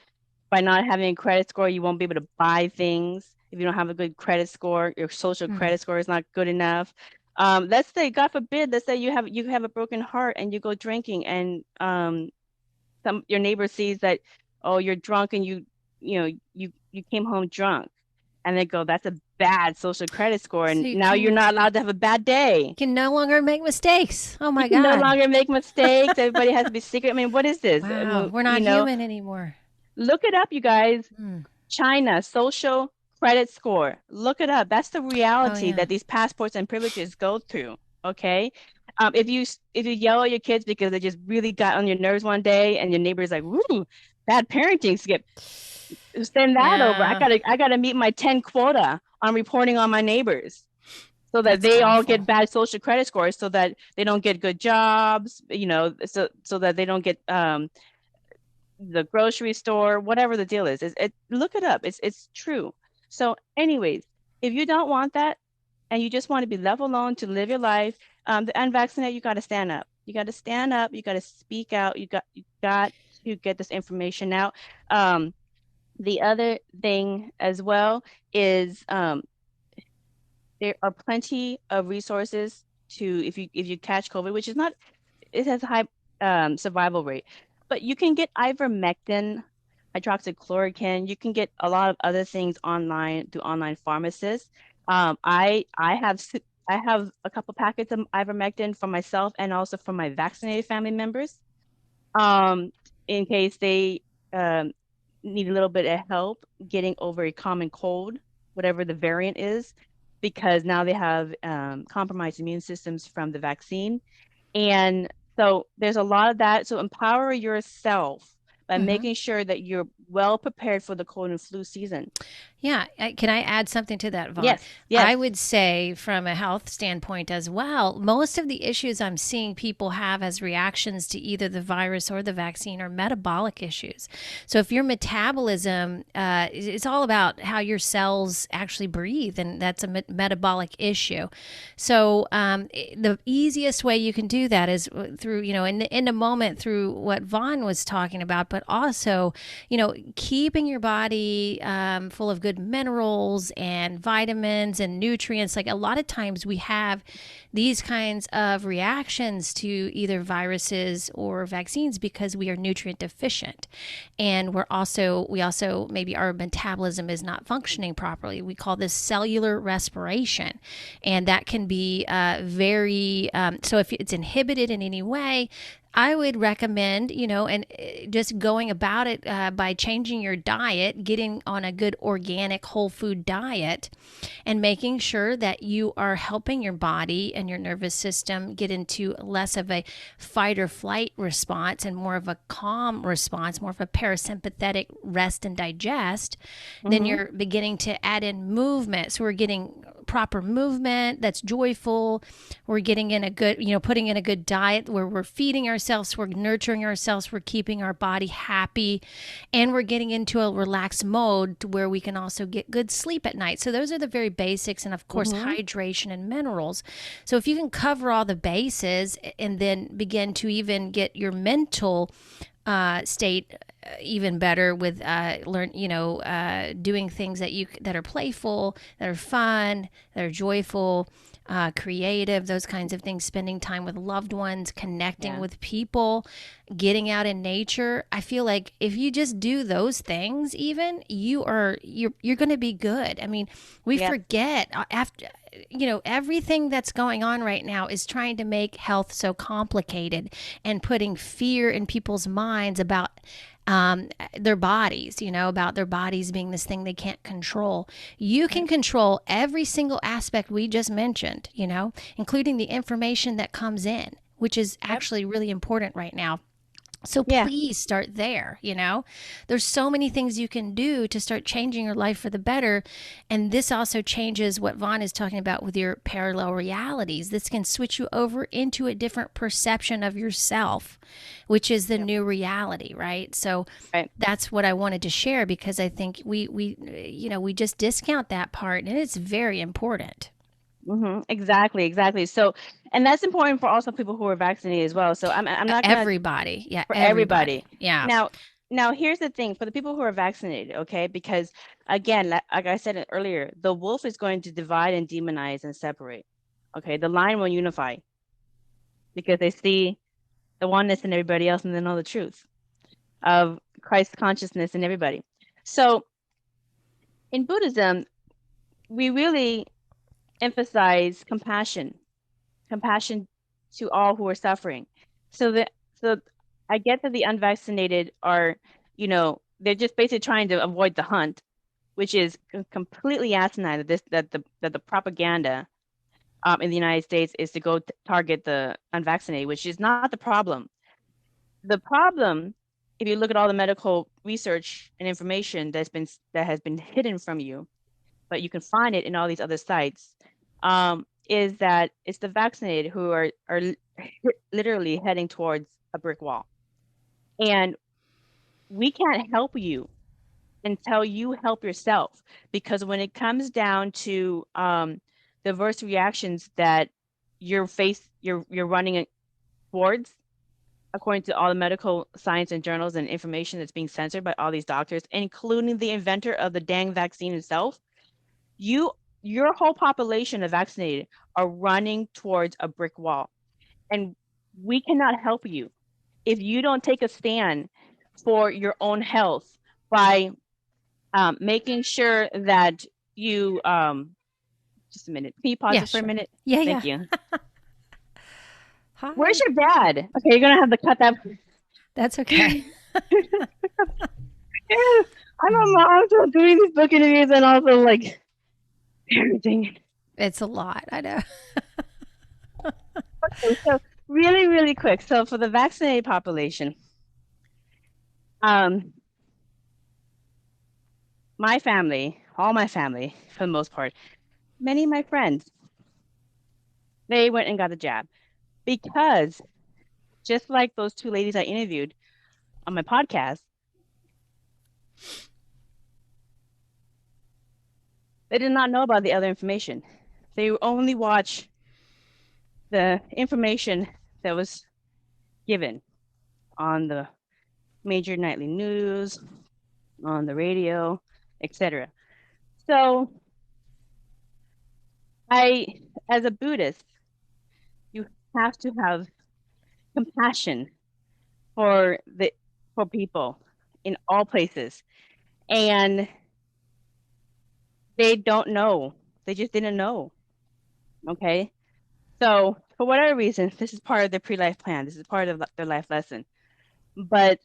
by not having a credit score. You won't be able to buy things if you don't have a good credit score. Your social
Hmm.
credit score is not good enough. Let's say, God forbid, let's say you have a broken heart and you go drinking, and your neighbor sees that, oh, you're drunk, and you came home drunk, and they go, that's a bad social credit score,
So
and
you
now you're not allowed to have a bad day.
can no longer make mistakes. Oh
You
my
can no
God.
longer make mistakes. Everybody has to be secret. I mean, what is this?
Wow. We're not human anymore.
Look it up, you guys.
Hmm.
China social credit score. Look it up. That's the
Oh
reality
yeah.
that these passports and privileges go through. Okay. If you yell at your kids because they just really got on your nerves one day, and your neighbor's like, "Woo, bad parenting," skip, send that over.
Yeah.
I gotta meet my 10 quota on reporting on my neighbors so that
That's
they all
awful.
get bad social credit scores, so that they don't get good jobs. So that they don't get the grocery store, whatever the deal is. Look it up. It's true. So, anyways, if you don't want that and you just want to be left alone to live your life, the unvaccinated, you got to stand up. You got to stand up. You got to speak out. You got to get this information out. Um, the other thing as well is there are plenty of resources to if you catch COVID, which is not it has a high survival rate. But you can get ivermectin, hydroxychloroquine. You can get a lot of other things online through online pharmacists. I have a couple packets of ivermectin for myself and also for my vaccinated family members, um, in case they um, need a little bit of help getting over a common cold, whatever the variant is, because now they have compromised immune systems from the vaccine. And so there's a lot of that. So empower yourself by
Hmm.
making sure that you're well prepared for the cold and flu season.
Yeah. Can I add something to that, Vaughn?
Yes,
I
yes.
would say, from a health standpoint as well, most of the issues I'm seeing people have as reactions to either the virus or the vaccine are metabolic issues. So, if your metabolism, it's all about how your cells actually breathe, and that's a metabolic issue. So, the easiest way you can do that is through, in a moment, through what Vaughn was talking about, but also, keeping your body full of good minerals and vitamins and nutrients. Like a lot of times we have these kinds of reactions to either viruses or vaccines because we are nutrient deficient, and we also maybe our metabolism is not functioning properly. We call this cellular respiration, and that can be very so if it's inhibited in any way, I would recommend, and just going about it by changing your diet, getting on a good organic whole food diet, and making sure that you are helping your body and your nervous system get into less of a fight or flight response and more of a calm response, more of a parasympathetic rest and digest. Then
Mm-hmm.
you're beginning to add in movement. So we're getting proper movement that's joyful. We're getting in a good, putting in a good diet where we're feeding ourselves, we're nurturing ourselves, we're keeping our body happy, and we're getting into a relaxed mode to where we can also get good sleep at night. So those are the very basics, and of course,
Mm-hmm.
hydration and minerals. So if you can cover all the bases and then begin to even get your mental state even better with doing things that are playful, that are fun, that are joyful, creative, those kinds of things, spending time with loved ones, connecting
Yeah.
with people, getting out in nature. I feel like if you just do those things, even you're going to be good. I mean, we
Yep.
forget after everything that's going on right now is trying to make health so complicated and putting fear in people's minds about their bodies, about their bodies being this thing they can't control. You can control every single aspect we just mentioned, including the information that comes in, which is
Yep.
actually really important right now. So
Yeah.
please start there. There's so many things you can do to start changing your life for the better. And this also changes what Vaughn is talking about with your parallel realities. This can switch you over into a different perception of yourself, which is the
Yep.
new reality, right? So
Right.
that's what I wanted to share, because I think we just discount that part, and it's very important.
Exactly, exactly. So, and that's important for also people who are vaccinated as well. So I'm not gonna
Everybody. Yeah,
for everybody.
everybody. Yeah.
Now, now here's the thing for the people who are vaccinated, okay? Because again, like I said earlier, the wolf is going to divide and demonize and separate. Okay, the lion will unify because they see the oneness in everybody else and they know the truth of Christ consciousness in everybody. So in Buddhism, we really emphasize compassion to all who are suffering. So I get that the unvaccinated are, they're just basically trying to avoid the hunt, which is completely asinine. That the propaganda in the United States is to go target the unvaccinated, which is not the problem. The problem, if you look at all the medical research and information that has been hidden from you, but you can find it in all these other sites, is that it's the vaccinated who are literally heading towards a brick wall. And we can't help you until you help yourself, because when it comes down to the adverse reactions that you're running towards, according to all the medical science and journals and information that's being censored by all these doctors, including the inventor of the dang vaccine himself, you your whole population of vaccinated are running towards a brick wall. And we cannot help you if you don't take a stand for your own health by making sure that you just a minute. Can you pause
Yeah,
it for a
sure.
minute?
Yeah, yeah.
Thank you. Where's
Hi.
your dad? Okay, you're gonna have to cut that.
That's okay.
I'm a mom, so doing these book interviews and also like parenting.
It's a lot. I know.
Okay, so really, really quick. So for the vaccinated population, um, my family, all my family, for the most part, many of my friends, they went and got the jab because just like those two ladies I interviewed on my podcast, they did not know about the other information. They only watch the information that was given on the major nightly news, on the radio, etc. So as a Buddhist, you have to have compassion for people in all places, and they don't know. They just didn't know. Okay, so for whatever reason, this is part of their pre-life plan. This is part of their life lesson. But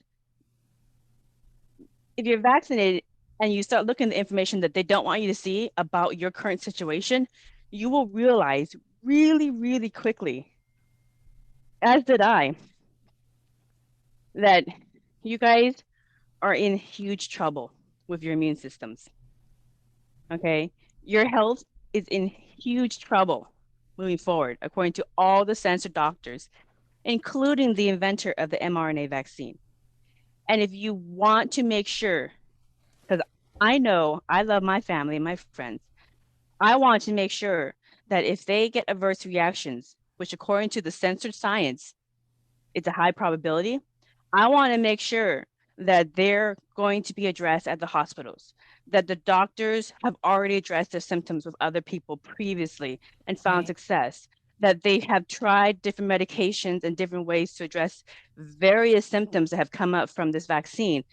if you're vaccinated and you start looking at the information that they don't want you to see about your current situation, you will realize really, really quickly, as did I, that you guys are in huge trouble with your immune systems. Okay. Your health is in huge trouble moving forward, according to all the censored doctors, including the inventor of the mRNA vaccine. And if you want to make sure, because I know I love my family and my friends, I want to make sure that if they get adverse reactions, which according to the censored science, it's a high probability, I want to make sure that they're going to be addressed at the hospitals, that the doctors have already addressed the symptoms with other people previously and found
Right.
success, that they have tried different medications and different ways to address various symptoms that have come up from this vaccine,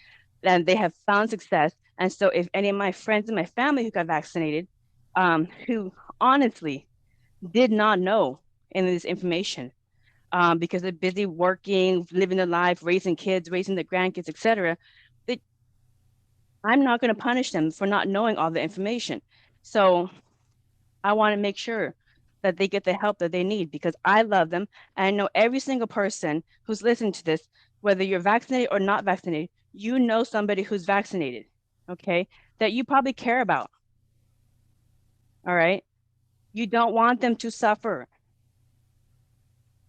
and they have found success. And so if any of my friends and my family who got vaccinated, who honestly did not know any of this information, because they're busy working, living their life, raising kids, raising their grandkids, etc. I'm not going to punish them for not knowing all the information. So I want to make sure that they get the help that they need because I love them. And I know every single person who's listening to this, whether you're vaccinated or not vaccinated, you know somebody who's vaccinated, okay, that you probably care about. All right. You don't want them to suffer.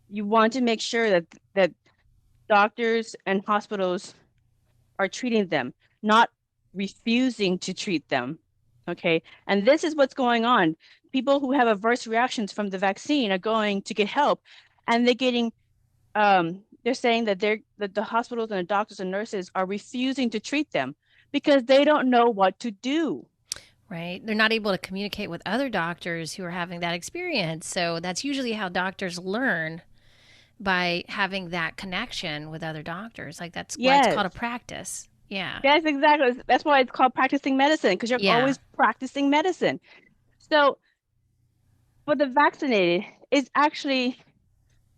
You want to make sure that doctors and hospitals are treating them, not refusing to treat them. Okay. And this is what's going on. People who have adverse reactions from the vaccine are going to get help and they're saying that that the hospitals and the doctors and nurses are refusing to treat them because they don't know what to do.
Right. They're not able to communicate with other doctors who are having that experience. So that's usually how doctors learn, by having that connection with other doctors. Like that's why it's
Yes.
called a practice. Yeah.
Yes, exactly. That's why it's called practicing medicine because you're
Yeah.
always practicing medicine. So for the vaccinated, it's actually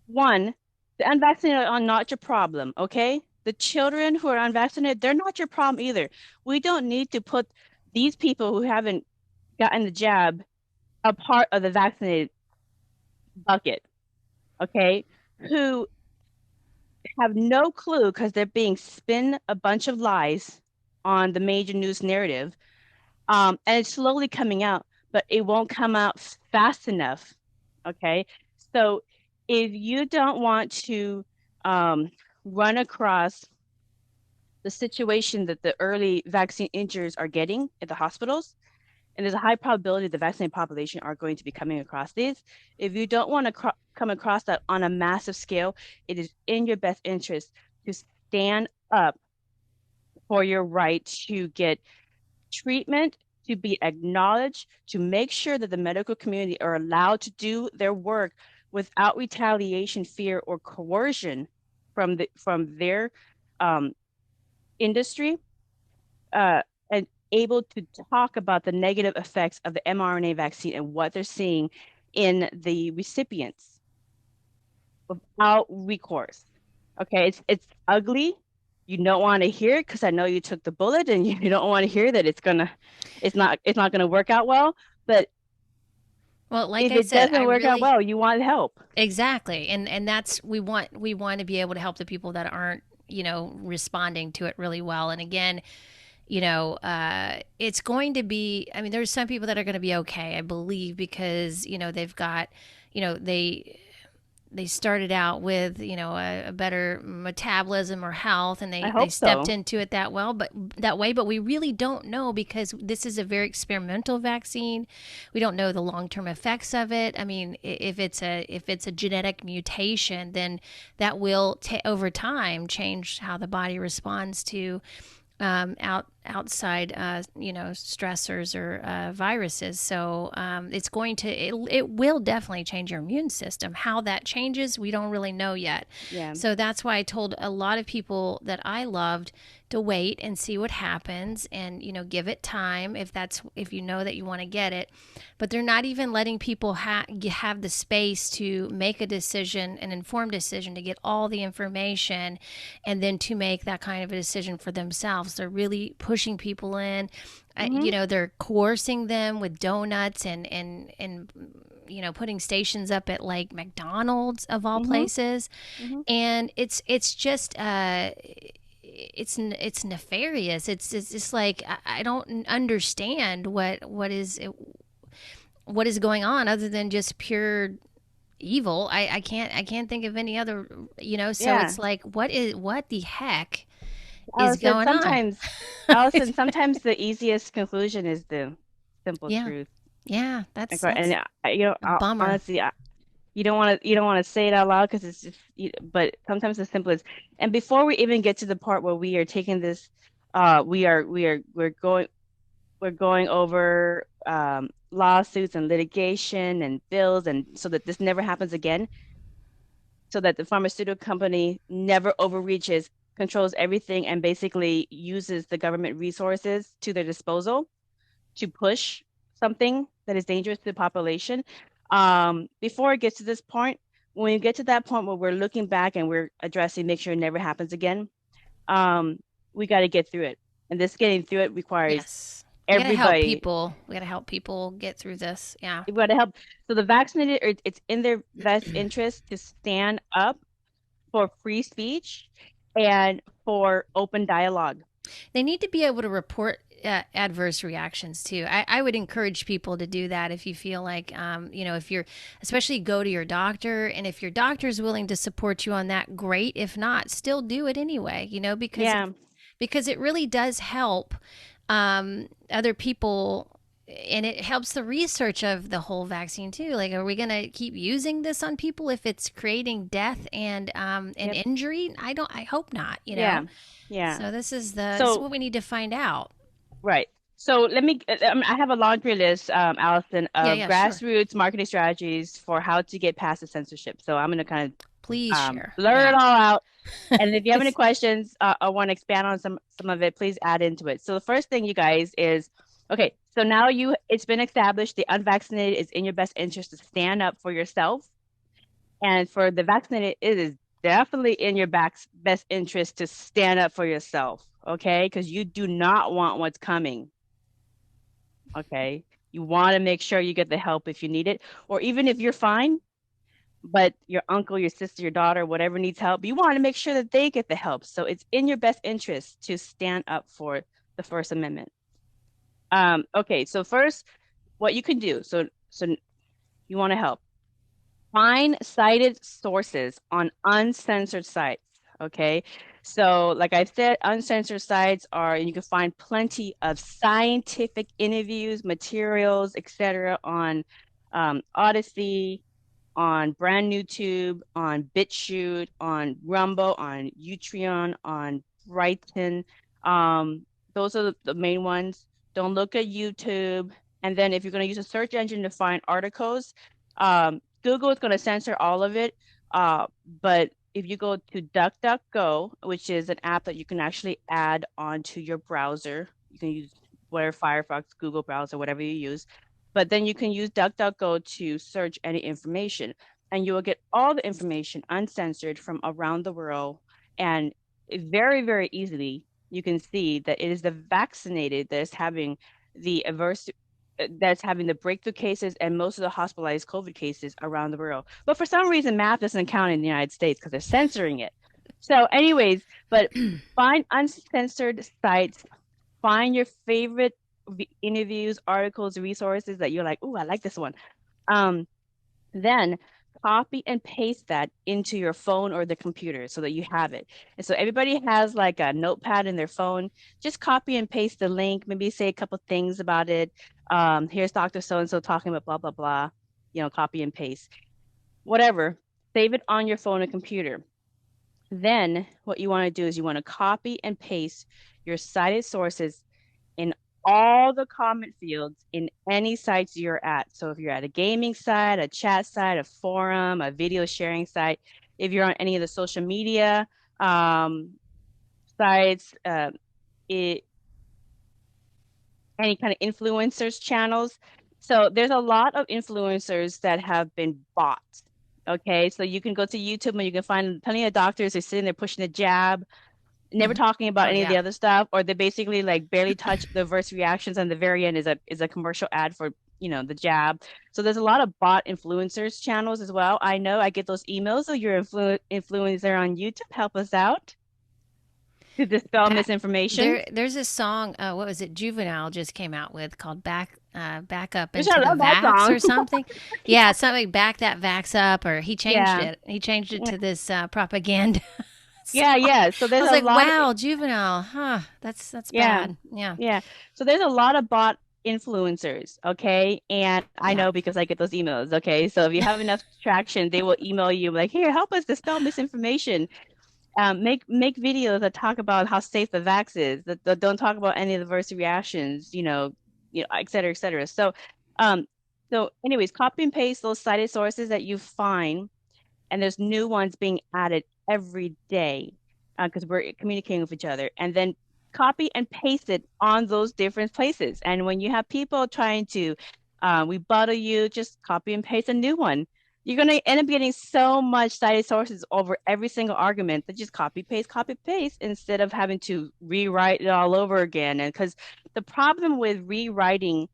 one, the unvaccinated are not your problem, okay? The children who are unvaccinated, they're not your problem either. We don't need to put these people who haven't gotten the jab a part of the vaccinated bucket, okay? Who have no clue because they're being spin a bunch of lies on the major news narrative. And it's slowly coming out, but it won't come out fast enough, okay? So if you don't want to um, run across the situation that the early vaccine injuries are getting at the hospitals, and there's a high probability the vaccinated population are going to be coming across these. If you don't want to come across that on a massive scale, it is in your best interest to stand up for your right to get treatment, to be acknowledged, to make sure that the medical community are allowed to do their work without retaliation, fear, or coercion from their um, industry, and able to talk about the negative effects of the mRNA vaccine and what they're seeing in the recipients without recourse. Okay, it's ugly. You don't want to hear it because I know you took the bullet and you don't want to hear that it's not gonna work out well. But
Well, like
if
I
it
said, I
doesn't work out
really
well, you want help.
exactly. And that's we want to be able to help the people that aren't, responding to it really well. And again, it's going to be, I mean, there's some people that are going to be okay, I believe, because, they've got, they started out with, a better metabolism or health, and
I
they
hope
stepped
so.
into it that way, but we really don't know because this is a very experimental vaccine. We don't know the long-term effects of it. I mean, if it's a genetic mutation, then that will over time change how the body responds to outside stressors or viruses. So it will definitely change your immune system. How that changes, we don't really know yet.
Yeah.
So that's why I told a lot of people that I loved to wait and see what happens, and give it time if you know that you want to get it. But they're not even letting people have the space to make a decision, an informed decision, to get all the information and then to make that kind of a decision for themselves. They're really pushing people in.
Mm-hmm.
They're coercing them with donuts and putting stations up at like McDonald's of all
Mm-hmm.
places.
Mm-hmm.
And it's just it's nefarious. It's just like I don't understand what is going on other than just pure evil. I can't think of any other, so
Yeah.
it's like what the heck is
Allison,
going on?
sometimes, Allison, sometimes the easiest conclusion is the simple
Yeah.
truth.
Yeah,
And,
that's
and
a bummer.
honestly, you don't want to say it out loud because it's just but sometimes the simplest. And before we even get to the part where we are taking this, we're going over lawsuits and litigation and bills, and so that this never happens again, so that the pharmaceutical company never overreaches, controls everything, and basically uses the government resources to their disposal to push something that is dangerous to the population. Before it gets to this point, when you get to that point where we're looking back and we're addressing, make sure it never happens again, um, we got to get through it. And this getting through it requires
Yes. We got to help
everybody.
people. We got to help people get through this. Yeah.
We got to help. So the vaccinated, it's in their best interest to stand up for free speech and for open dialogue.
They need to be able to report adverse reactions too. I would encourage people to do that if you feel like, if you're, especially go to your doctor. And if your doctor is willing to support you on that, great. If not, still do it anyway,
Yeah,
because it really does help other people, and it helps the research of the whole vaccine too. Like, are we going to keep using this on people if it's creating death and
yep,
injury? I hope not.
yeah, yeah.
So this is
So
what we need to find out.
right. So let me, I have a laundry list, Allison,
Yeah,
of
yeah, sure.
grassroots marketing strategies for how to get past the censorship. So I'm going to kind
Please
of
share.
blur it
Yeah.
all out. And if you have any questions or want to expand on some of it, please add into it. So the first thing, you guys, is okay. So now it's been established the unvaccinated is in your best interest to stand up for yourself, and for the vaccinated, it is definitely in your best interest to stand up for yourself. Okay, because you do not want what's coming. Okay. You want to make sure you get the help if you need it, or even if you're fine, but your uncle, your sister, your daughter, whatever needs help, you want to make sure that they get the help. So it's in your best interest to stand up for the First Amendment. Okay. So first, what you can do. So you want to help. Find cited sources on uncensored sites. Okay. So, like I said, uncensored sites are, and you can find plenty of scientific interviews, materials, etc., on Odyssey, on Brand New Tube, on BitChute, on Rumble, on Utreon, on Brighton. Those are the main ones. Don't look at YouTube. And then if you're going to use a search engine to find articles, Google is going to censor all of it. But if you go to DuckDuckGo, which is an app that you can actually add onto your browser, you can use whatever Firefox, Google browser, whatever you use. But then you can use DuckDuckGo to search any information, and you will get all the information uncensored from around the world. And very, very easily, you can see that it is the vaccinated that is having the adverse that's having the breakthrough cases and most of the hospitalized COVID cases around the world. But for some reason, math doesn't count in the United States because they're censoring it. So, anyways, but find uncensored sites, find your favorite interviews, articles, resources that you're like, oh, I like this one. Then copy and paste that into your phone or the computer so that you have it. And so everybody has like a notepad in their phone. Just copy and paste the link, maybe say a couple things about it. Here's Dr. So-and-so talking about blah, blah, blah, copy and paste. Whatever, save it on your phone and computer. Then what you want to do is you want to copy and paste your cited sources in all the comment fields in any sites you're at. So if you're at a gaming site, a chat site, a forum, a video sharing site, if you're on any of the social media sites, any kind of influencers channels. So there's a lot of influencers that have been bought. Okay, so you can go to YouTube and you can find plenty of doctors who are sitting there pushing a jab, never talking about
Oh
any of the
yeah.
other stuff, or they basically like barely touch the verse reactions, and the very end is a commercial ad for the jab. So there's a lot of bot influencers channels as well. I know I get those emails. So you're influencer on YouTube, help us out to dispel misinformation.
There's a song. What was it? Juvenile just came out with called "Back Up
Which
into
I
the
love that
Vax"
song.
or something. Yeah, something like "Back That Vax Up," or he changed
Yeah,
it. He changed it to this propaganda
yeah,
song.
yeah. So
I
there's
was
a
like,
lot of
"Wow, Juvenile, huh? That's
yeah,
bad." Yeah.
yeah. So there's a lot of bot influencers, okay? And I
Yeah.
know because I get those emails, okay? So if you have enough traction, they will email you like, here, help us dispel misinformation. Make videos that talk about how safe the vax is, that don't talk about any adverse reactions, et cetera, et cetera. Um, so anyways, copy and paste those cited sources that you find, and there's new ones being added every day because we're communicating with each other, and then copy and paste it on those different places. And when you have people trying to rebuttal you, just copy and paste a new one. You're going to end up getting so much cited sources over every single argument that just copy paste instead of having to rewrite it all over again. And because the problem with rewriting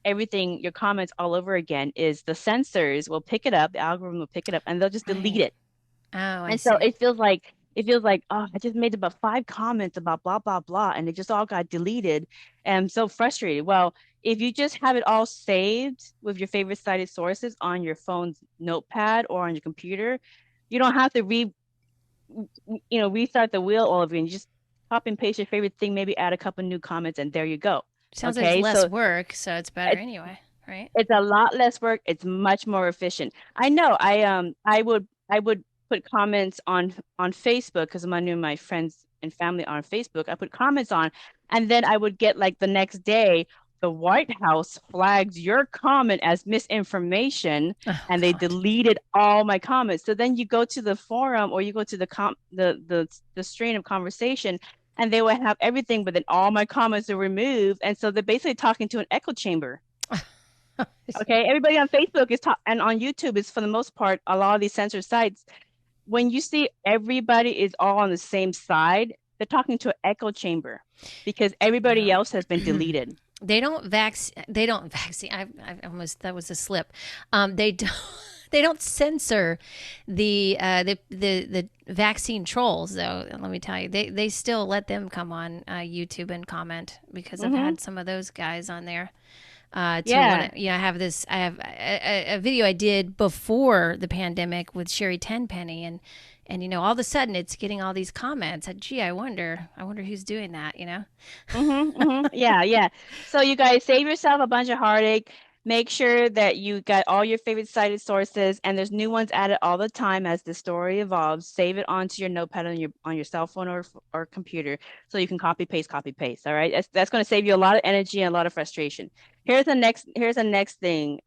everything, your comments all over again, is the censors will pick it up, the algorithm will pick it up, and they'll just delete
Right.
it.
Oh, I
And so
see.
it feels like, oh, I just made about 5 comments about blah blah blah, and it just all got deleted. And I'm so frustrated. Well, if you just have it all saved with your favorite cited sources on your phone's notepad or on your computer, you don't have to restart the wheel all over again. You just copy and paste your favorite thing, maybe add a couple new comments, and there you go.
Sounds like it's
Okay,
less
so
work, so it's better anyway, right?
it's a lot less work. It's much more efficient. I know. I would put comments on Facebook because I knew my friends and family are on Facebook. I put comments on, and then I would get like the next day, the White House flags your comment as misinformation,
Oh
and they
God.
deleted all my comments. So then you go to the forum or you go to the strain of conversation, and they will have everything, but then all my comments are removed, and so they're basically talking to an echo chamber. Okay, everybody on Facebook and on YouTube is for the most part a lot of these censored sites. When you see everybody is all on the same side, they're talking to an echo chamber because everybody
Yeah.
else has been deleted.
They don't vaccine. I almost, that was a slip. They don't. They don't censor the vaccine trolls, though. Let me tell you, they still let them come on YouTube and comment, because I've
Hmm.
had some of those guys on there. To
Yeah.
want to, I have a video I did before the pandemic with Sherry Tenpenny, and all of a sudden it's getting all these comments. Gee, I wonder who's doing that.
Yeah, yeah. So you guys save yourself a bunch of heartache. Make sure that you got all your favorite cited sources, and there's new ones added all the time as the story evolves. Save it onto your notepad on your cell phone or computer so you can copy paste. All right. That's going to save you a lot of energy and a lot of frustration. Here's the next thing.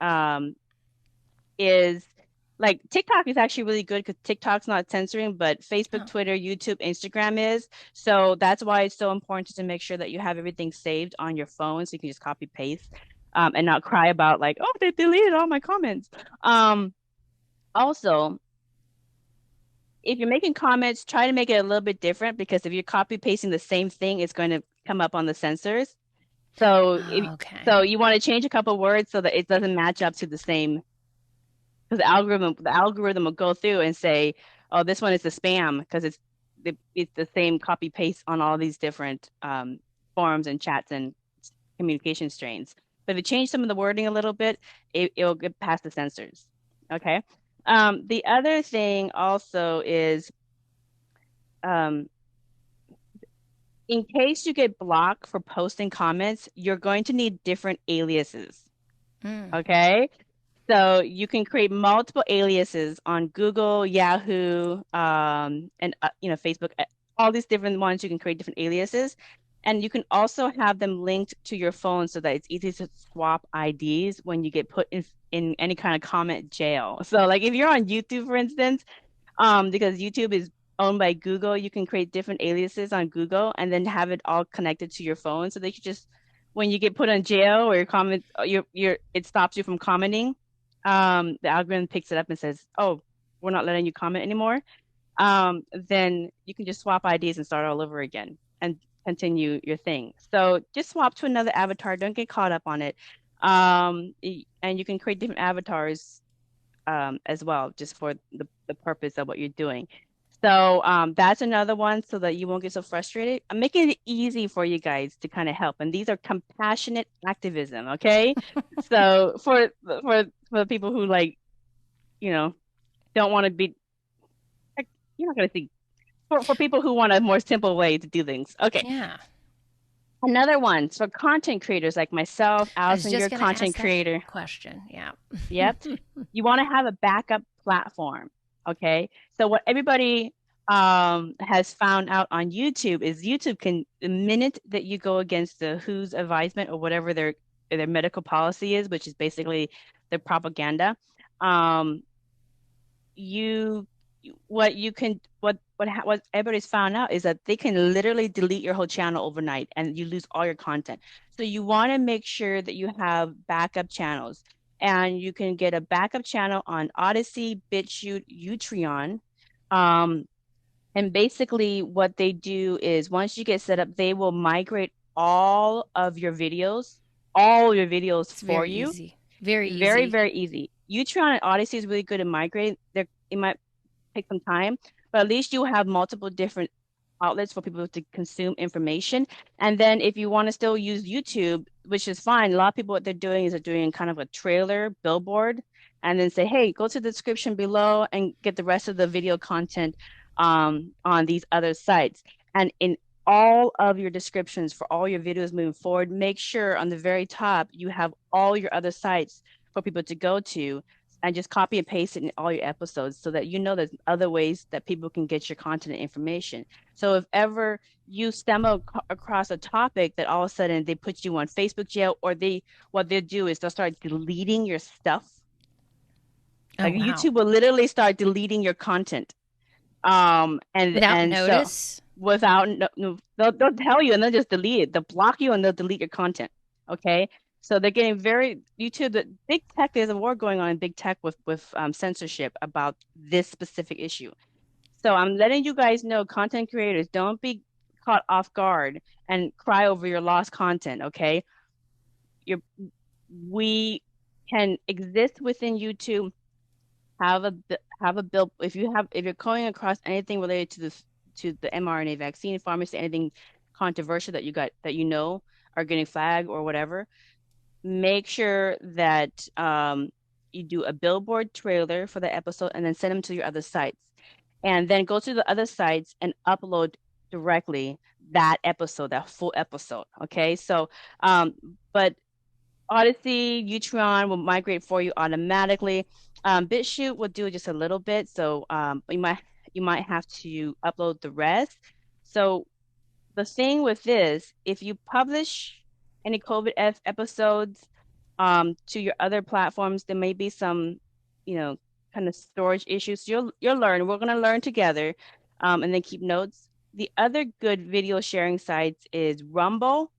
Is like TikTok is actually really good because TikTok's not censoring, but Facebook,
Oh,
Twitter, YouTube, Instagram is. So that's why it's so important to make sure that you have everything saved on your phone so you can just copy paste and not cry about like, oh, they deleted all my comments. Um, Also, if you're making comments, try to make it a little bit different because if you're copy pasting the same thing, it's going to come up on the censors. So if
okay.
so, you want to change a couple words so that it doesn't match up to the same because the algorithm will go through and say, oh, this one is a spam because it's the same copy paste on all these different forums and chats and communication strains. But if you change some of the wording a little bit, it'll get past the censors. Okay. The other thing also is um, in case you get blocked for posting comments, you're going to need different aliases.
Mm.
Okay. So you can create multiple aliases on Google, Yahoo, and Facebook. All these different ones you can create different aliases, and you can also have them linked to your phone so that it's easy to swap IDs when you get put in any kind of comment jail. So like if you're on YouTube, for instance, because YouTube is owned by Google, you can create different aliases on Google and then have it all connected to your phone so they could just when you get put on jail or your comment it stops you from commenting, the algorithm picks it up and says, "Oh, we're not letting you comment anymore." Then you can just swap IDs and start all over again and continue your thing. So just swap to another avatar. Don't get caught up on it. And you can create different avatars as well, just for the purpose of what you're doing. So that's another one so that you won't get so frustrated. I'm making it easy for you guys to kind of help. And these are compassionate activism, okay? So for the people who like, you know, don't want to be, like, you're not going to see, for people who want a more simple way to do things. Okay.
Yeah.
Another one for content creators like myself,
I was
Allison, you're
just
a
going to
content
ask that
creator.
question. Yeah.
Yep. You want to have a backup platform. Okay. So what everybody has found out on YouTube is YouTube can, the minute that you go against the WHO's advisement or whatever their medical policy is, which is basically their propaganda, um, you what you can what everybody's found out is that they can literally delete your whole channel overnight and you lose all your content. So you want to make sure that you have backup channels, and you can get a backup channel on Odyssey, BitChute, Utreon. Um, and basically what they do is once you get set up, they will migrate all your videos
It's
for
very
you.
easy. Very
Very,
easy.
very easy. Utreon and Odyssey is really good at migrating. It might take some time, but at least you have multiple different outlets for people to consume information. And then if you want to still use YouTube, which is fine, a lot of people, what they're doing is they're doing kind of a trailer billboard and then say, hey, go to the description below and get the rest of the video content on these other sites. And in all of your descriptions for all your videos moving forward, make sure on the very top you have all your other sites for people to go to, and just copy and paste it in all your episodes so that you know there's other ways that people can get your content and information. So if ever you stumble across a topic that all of a sudden they put you on Facebook jail, or what they'll do is they'll start deleting your stuff.
Oh,
Like
wow.
YouTube will literally start deleting your content.
Without
And so
notice?
without no, they'll tell you and they'll just delete it. They'll block you and they'll delete your content. Okay. So they're getting very YouTube. The big tech, there's a war going on in big tech with censorship about this specific issue. So I'm letting you guys know, content creators, don't be caught off guard and cry over your lost content. Okay. You're We can exist within YouTube, have a bill if you're coming across anything related to the mRNA vaccine, pharmacy, anything controversial that you know are getting flagged or whatever, make sure that you do a billboard trailer for the episode and then send them to your other sites, and then go to the other sites and upload directly that full episode. Okay, so but Odyssey, Utron will migrate for you automatically. BitChute will do just a little bit, so you might have to upload the rest. So the thing with this, if you publish any COVID episodes to your other platforms, there may be some, kind of storage issues. You'll learn. We're gonna learn together, and then keep notes. The other good video sharing sites is Rumble,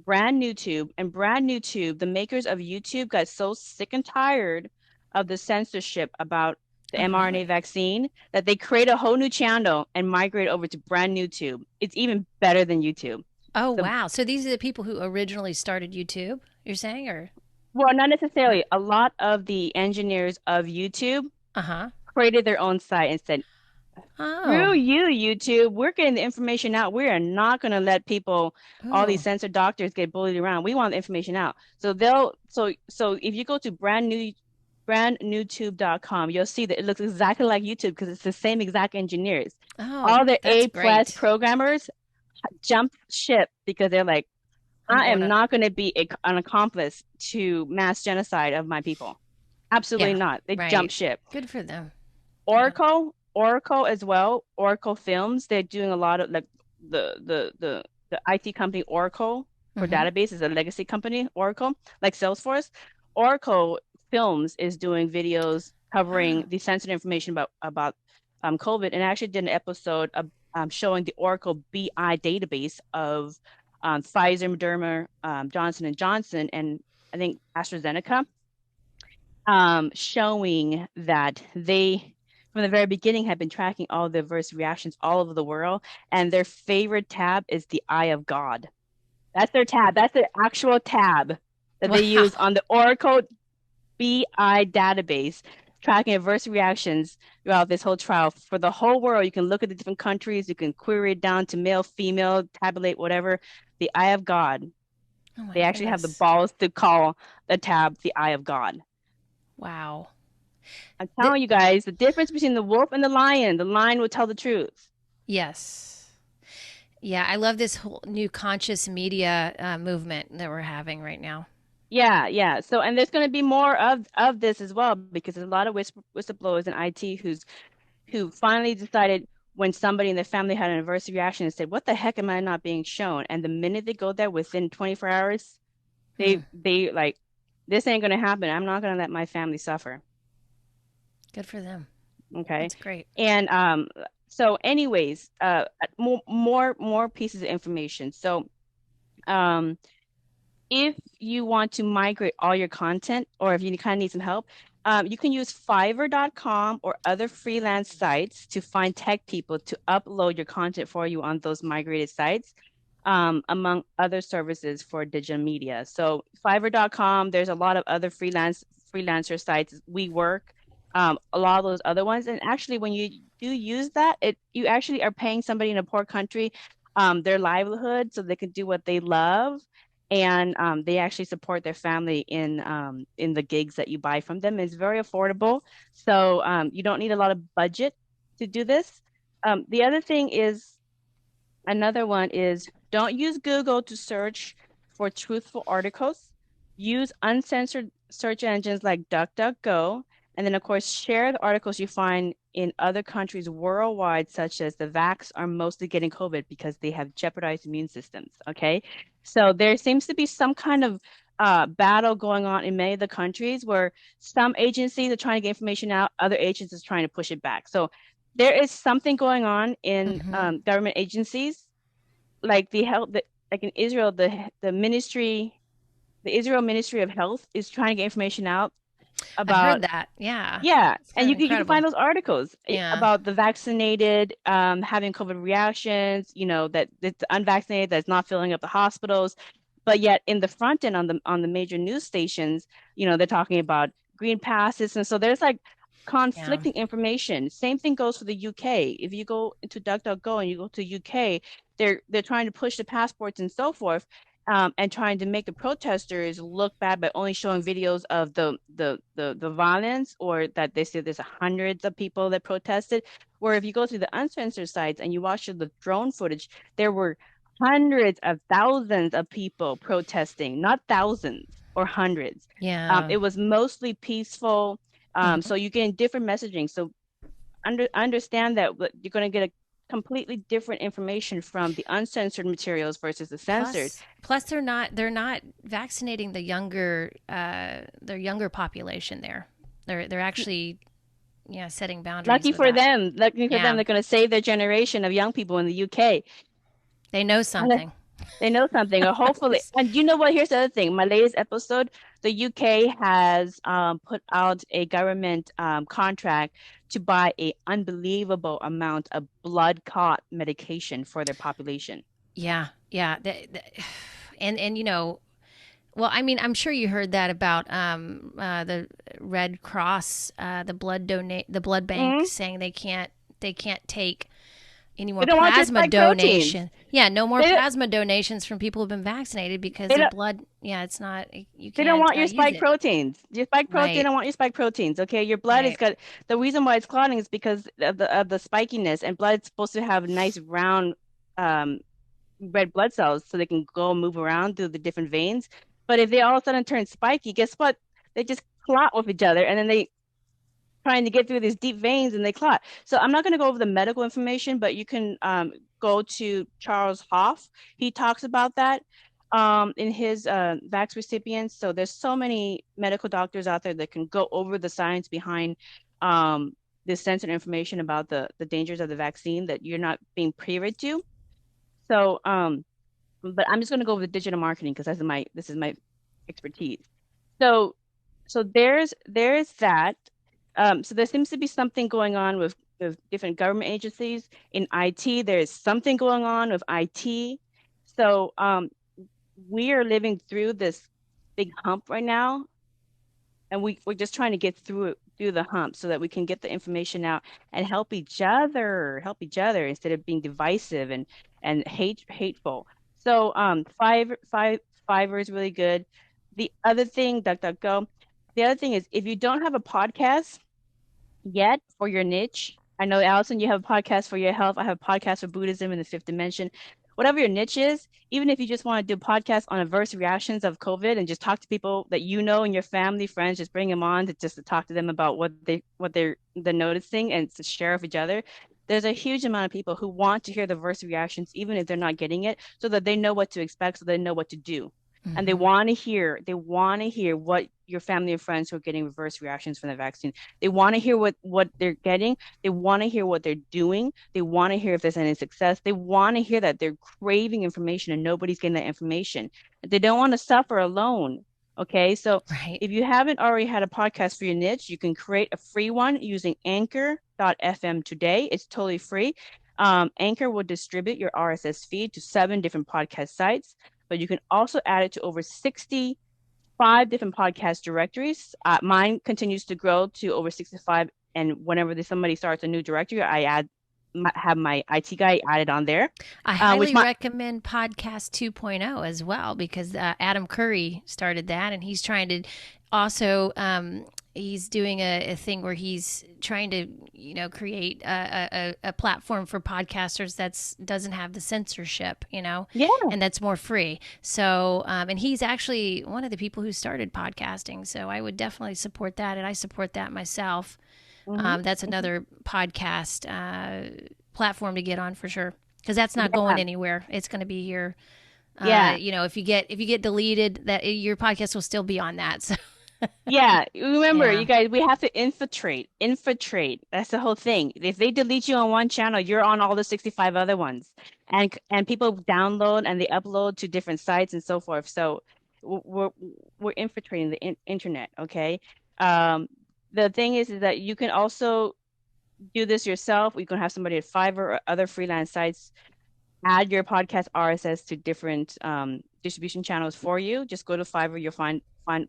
Brand New Tube, and Brand New Tube. The makers of YouTube got so sick and tired of the censorship about the
Oh,
mRNA
really?
vaccine that they create a whole new channel and migrate over to Brand New Tube. It's even better than YouTube.
Oh,
So,
wow. So these are the people who originally started YouTube, you're saying? Or,
well, not
or
necessarily. A lot of the engineers of YouTube
uh-huh.
created their own site and said,
Oh.
screw you, YouTube. We're getting the information out. We are not going to let people, all these
Oh.
censored doctors, get bullied around. We want the information out. So if you go to brandnewtube.com, you'll see that it looks exactly like YouTube because it's the same exact engineers.
Oh,
All the
that's
A plus
great.
programmers jump ship because they're like,
I'm
I
going
am
to
not going to be an accomplice to mass genocide of my people. Absolutely
Yeah,
not. They jump
right.
ship.
Good for them. Yeah.
Oracle as well. Oracle Films. They're doing a lot of like the IT company Oracle for
Mhm.
database is a legacy company. Oracle, like Salesforce. Oracle Films is doing videos covering
Wow.
the sensitive information about COVID, and I actually did an episode of showing the Oracle BI database of Pfizer, Moderna, Johnson and Johnson, and I think AstraZeneca, showing that they, from the very beginning, have been tracking all the adverse reactions all over the world. And their favorite tab is the Eye of God. That's their tab. That's their actual tab that they
Wow.
use on the Oracle BI database, tracking adverse reactions throughout this whole trial for the whole world. You can look at the different countries, you can query it down to male, female, tabulate, whatever. The Eye of God.
Oh my
They actually have the
goodness.
balls to call the tab the Eye of God.
Wow.
I'm
Th-
telling you guys, the difference between the wolf and the lion will tell the truth.
yes. Yeah, I love this whole new conscious media movement that we're having right now.
Yeah, yeah. So, and there's going to be more of this as well because there's a lot of whistleblowers in IT who finally decided when somebody in their family had an adverse reaction and said, "What the heck am I not being shown?" And the minute they go there within 24 hours,
Hmm.
they like, this ain't going to happen. I'm not going to let my family suffer.
Good for them.
Okay.
That's great.
And so anyways, more pieces of information. So um if you want to migrate all your content or if you kind of need some help, you can use Fiverr.com or other freelance sites to find tech people to upload your content for you on those migrated sites, among other services for digital media. So Fiverr.com, there's a lot of other freelancer sites. We work, a lot of those other ones. And actually, when you do use that, you actually are paying somebody in a poor country their livelihood so they can do what they love, and they actually support their family in the gigs that you buy from them. It's very affordable, so you don't need a lot of budget to do this. The other thing is Another one is don't use Google to search for truthful articles. Use uncensored search engines like DuckDuckGo. And then, of course, share the articles you find in other countries worldwide, such as the vax are mostly getting COVID because they have jeopardized immune systems. Okay. So there seems to be some kind of battle going on in many of the countries where some agencies are trying to get information out, other agencies are trying to push it back. So there is something going on in
Hmm.
government agencies, like like in Israel, the Israel Ministry of Health is trying to get information out
I've heard
about,
that. Yeah.
yeah,
It's
and
kind of
you can
incredible.
find those articles
Yeah.
about the vaccinated having COVID reactions, that it's unvaccinated that's not filling up the hospitals, but yet in the front end on the major news stations, they're talking about green passes, and so there's like
Yeah.
conflicting information. Same thing goes for the UK. If you go into DuckDuckGo and you go to UK, they're trying to push the passports and so forth, and trying to make the protesters look bad by only showing videos of the violence, or that they say there's hundreds of people that protested. Where if you go to the uncensored sites and you watch the drone footage, there were hundreds of thousands of people protesting, not thousands or hundreds.
Yeah.
It was mostly peaceful. So
Hmm.
you get different messaging. So understand that you're going to get a completely different information from the uncensored materials versus the censored.
Plus, they're not vaccinating their younger population there. They're actually, yeah, setting boundaries
Lucky
with
for
that.
them, lucky for them,
Yeah,
they're going to save their generation of young people in the UK.
they know
And
something.
they know something, or hopefully. And you know what? Here's the other thing. My latest episode, the UK has put out a government contract to buy a unbelievable amount of blood clot medication for their population.
Yeah, yeah. And well, I mean, I'm sure you heard that about the Red Cross, the blood bank
Mhm.
saying they can't take any
They
more
don't want your
plasma
spike proteins.
donation. Yeah, no more
They
plasma donations from people who've been vaccinated because
they
their
don't
blood. Yeah, it's not. You
they don't
can't
want your
use
spike
it.
proteins. They
Right.
don't want your spike proteins. Okay, your blood is
Right.
got the reason why it's clotting is because of the spikiness, and blood's supposed to have nice round um red blood cells so they can go move around through the different veins. But if they all of a sudden turn spiky, guess what? They just clot with each other, and then they trying to get through these deep veins and they clot. So I'm not going to go over the medical information, but you can go to Charles Hoff. He talks about that in his vax recipients. So there's so many medical doctors out there that can go over the science behind this sensitive information about the dangers of the vaccine that you're not being privy to. So, but I'm just going to go over the digital marketing because this is my expertise. So there's that. So there seems to be something going on with different government agencies. In IT, there's something going on with IT. So we are living through this big hump right now, and we're just trying to get through the hump so that we can get the information out and help each other instead of being divisive and hateful. So Fiverr is really good. The other thing, DuckDuckGo, the other thing is if you don't have a podcast yet for your niche, I know, Allison, you have a podcast for your health. I have a podcast for Buddhism in the fifth dimension. whatever your niche is, even if you just want to do podcasts on adverse reactions of COVID and just talk to people that you know in your family, friends, just bring them on to just to talk to them about what they're noticing and to share with each other. There's a huge amount of people who want to hear the adverse reactions, even if they're not getting it, so that they know what to expect, so they know what to do. And
Hmm.
they want to hear what your family and friends who are getting reverse reactions from the vaccine. They want to hear what they're getting. They want to hear what they're doing. They want to hear if there's any success. They want to hear that they're craving information and nobody's getting that information. They don't want to suffer alone. Okay. So
Right.
if you haven't already had a podcast for your niche, you can create a free one using anchor.fm today. It's totally free. Anchor will distribute your RSS feed to 7 different podcast sites, but you can also add it to over 65 different podcast directories. Mine continues to grow to over 65. And whenever somebody starts a new directory, have my IT guy added on there,
I
which
highly
my
recommend Podcast 2.0 as well because Adam Curry started that and he's trying to also he's doing a thing where he's trying to create a platform for podcasters that's doesn't have the censorship,
yeah.
and that's more free. So and he's actually one of the people who started podcasting, so I would definitely support that, and I support that myself.
Hmm.
That's
Hmm.
another podcast platform to get on for sure because that's not going
Yeah.
anywhere. It's going to be here.
Yeah.
If you get deleted, that your podcast will still be on that. So
Yeah, remember,
yeah,
you guys, we have to infiltrate. That's the whole thing. If they delete you on one channel, you're on all the 65 other ones. And people download and they upload to different sites and so forth. So we're we're infiltrating the internet, okay? Um, the thing is that you can also do this yourself. You can have somebody at Fiverr or other freelance sites add your podcast RSS to different distribution channels for you. Just go to Fiverr, you'll find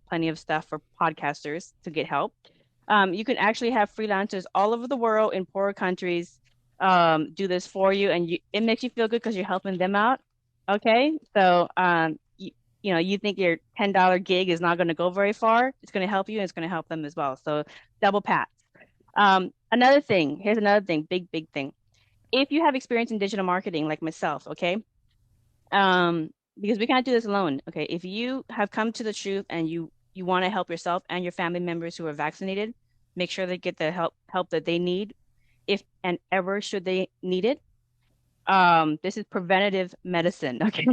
plenty of stuff for podcasters to get help. You can actually have freelancers all over the world in poorer countries do this for you, and it makes you feel good because you're helping them out. Okay, so you think your $10 gig is not going to go very far. It's going to help you, and it's going to help them as well. So double pat. Another thing, here's another thing, big thing. If you have experience in digital marketing like myself, okay, because we can't do this alone. Okay, if you have come to the truth and you want to help yourself and your family members who are vaccinated, make sure they get the help that they need, if and ever should they need it. This is preventative medicine. Okay.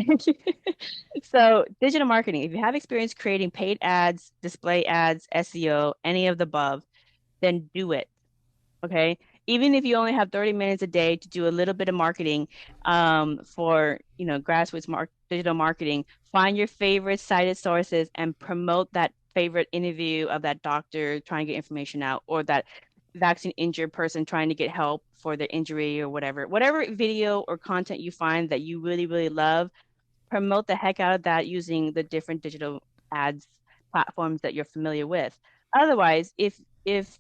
So digital marketing, if you have experience creating paid ads, display ads, SEO, any of the above, then do it. Okay. Even if you only have 30 minutes a day to do a little bit of marketing for, grassroots digital marketing, find your favorite cited sources and promote that favorite interview of that doctor trying to get information out, or that vaccine injured person trying to get help for their injury or whatever. Whatever video or content you find that you really, really love, promote the heck out of that using the different digital ads platforms that you're familiar with. Otherwise, if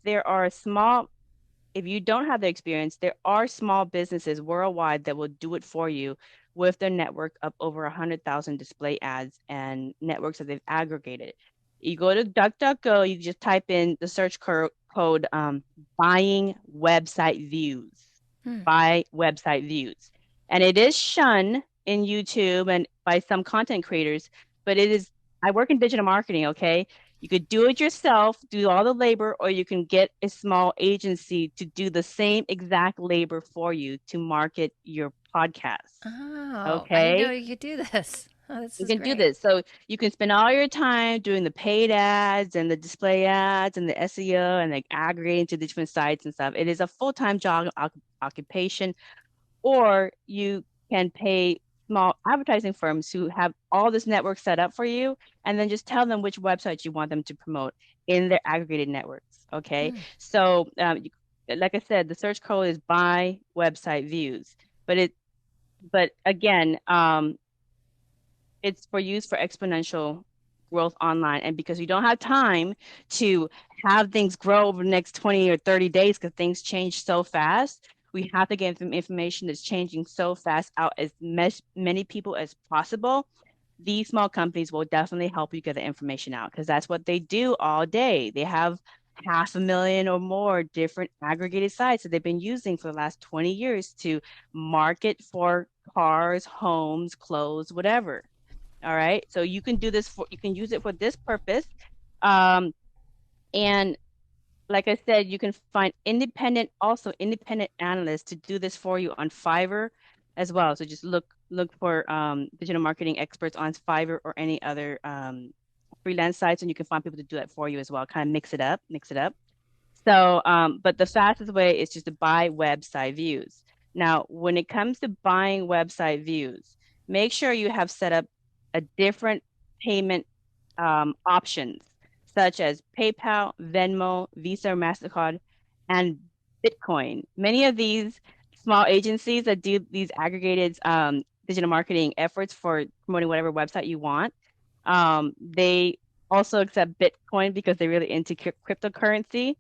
there are small if you don't have the experience, there are small businesses worldwide that will do it for you with their network of over 100,000 display ads and networks that they've aggregated. You go to DuckDuckGo, you just type in the search code buying website views,
hmm.
buy website views. And it is shunned in YouTube and by some content creators, but I work in digital marketing, okay? You could do it yourself, do all the labor, or you can get a small agency to do the same exact labor for you to market your podcast.
Oh, I didn't know
Okay?
you could do this. Oh, this
You
is
can do
great.
this. So you can spend all your time doing the paid ads and the display ads and the SEO and like aggregating to different sites and stuff. It is a full-time job occupation, or you can pay small advertising firms who have all this network set up for you, and then just tell them which websites you want them to promote in their aggregated networks. Okay.
Hmm.
So, like I said, the search code is buy website views, but again, it's for use for exponential growth online. And because we don't have time to have things grow over the next 20 or 30 days because things change so fast, we have to get some information that's changing so fast out as many people as possible. These small companies will definitely help you get the information out because that's what they do all day. They have 500,000 or more different aggregated sites that they've been using for the last 20 years to market for cars, homes, clothes, whatever. All right. So you can you can use it for this purpose. Um, and like I said, you can find also independent analysts to do this for you on Fiverr as well. So just look for digital marketing experts on Fiverr or any other freelance sites, and you can find people to do that for you as well. Kind of mix it up. So, but the fastest way is just to buy website views. Now, when it comes to buying website views, make sure you have set up a different payment options, such as PayPal, Venmo, Visa, or MasterCard, and Bitcoin. Many of these small agencies that do these aggregated digital marketing efforts for promoting whatever website you want, they also accept Bitcoin because they're really into cryptocurrency,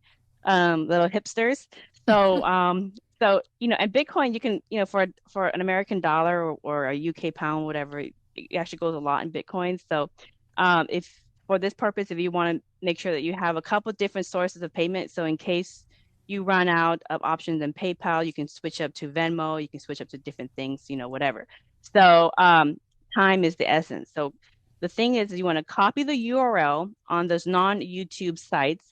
little hipsters. So, and Bitcoin, you can, for an American dollar or a UK pound, whatever, it actually goes a lot in Bitcoin. So, if for this purpose, if you want to make sure that you have a couple different sources of payment, so in case you run out of options in PayPal, you can switch up to Venmo, you can switch up to different things, whatever. So, time is the essence. So, the thing is, you want to copy the URL on those non-YouTube sites,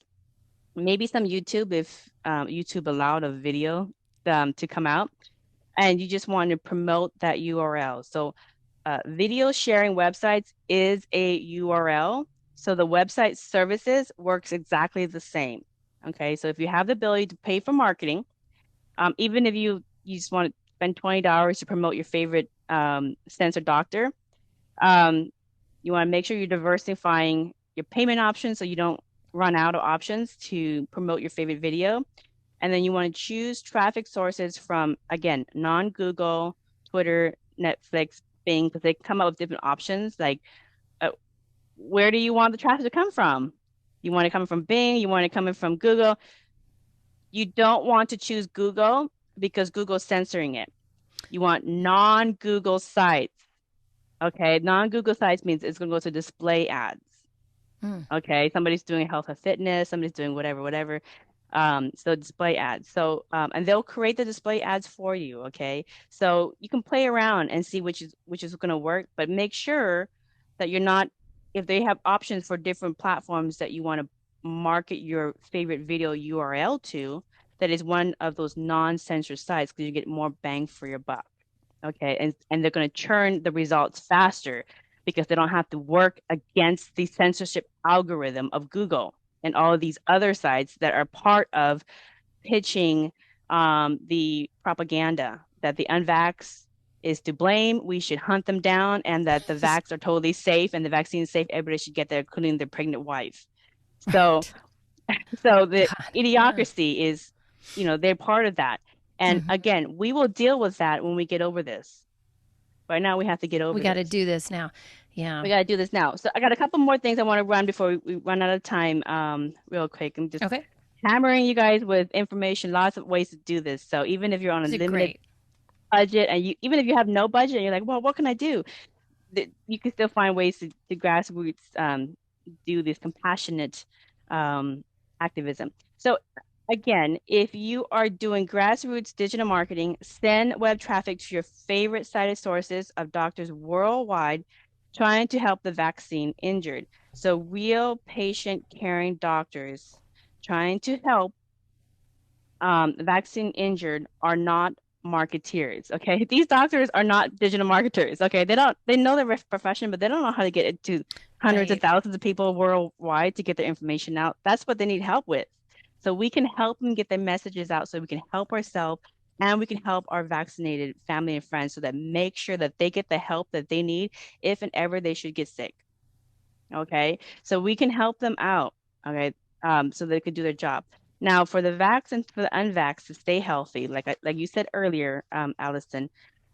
maybe some YouTube if YouTube allowed a video to come out, and you just want to promote that URL. So video sharing websites is a URL. So the website services works exactly the same. Okay, so if you have the ability to pay for marketing, even if you just want to spend $20 to promote your favorite sensor doctor, um, you want to make sure you're diversifying your payment options so you don't run out of options to promote your favorite video. And then you want to choose traffic sources from, again, non-Google, Twitter, Netflix, Bing, because they come up with different options. Like, where do you want the traffic to come from? You want it coming from Bing, you want it coming from Google. You don't want to choose Google because Google's censoring it. You want non-Google sites. Okay, non-Google sites means it's going to go to display ads. Okay, somebody's doing health or fitness, somebody's doing whatever. So display ads. So and they'll create the display ads for you. Okay, so you can play around and see which is going to work, but make sure that you're not, if they have options for different platforms that you want to market your favorite video URL to, that is one of those non-censor sites because you get more bang for your buck. Okay, and they're going to churn the results faster because they don't have to work against the censorship algorithm of Google and all of these other sites that are part of pitching the propaganda that the unvax is to blame, we should hunt them down, and that the vax are totally safe and the vaccine is safe, everybody should get there, including their pregnant wife. So, so the
God,
idiocracy is, they're part of that. And again, we will deal with that when we get over this. Right now, we have to get over
we got to
this.
do this now. Yeah.
We got to do this now. So I got a couple more things I want to run before we run out of time. Real quick. I'm just
Okay.
hammering you guys with information, lots of ways to do this. So even if you're on a limited
Great.
budget, and even if you have no budget, and you're like, well, what can I do? You can still find ways to grassroots do this compassionate activism. So again, if you are doing grassroots digital marketing, send web traffic to your favorite cited sources of doctors worldwide trying to help the vaccine injured. So real patient caring doctors trying to help the vaccine injured are not marketeers. Okay, these doctors are not digital marketers. Okay, they know their profession, but they don't know how to get it to hundreds of thousands of people worldwide to get their information out. That's what they need help with. So we can help them get their messages out, so we can help ourselves and we can help our vaccinated family and friends, so that make sure that they get the help that they need if and ever they should get sick. Okay, so we can help them out. Okay, so they could do their job. Now, for the vax and for the unvax to stay healthy, like you said earlier, Allison,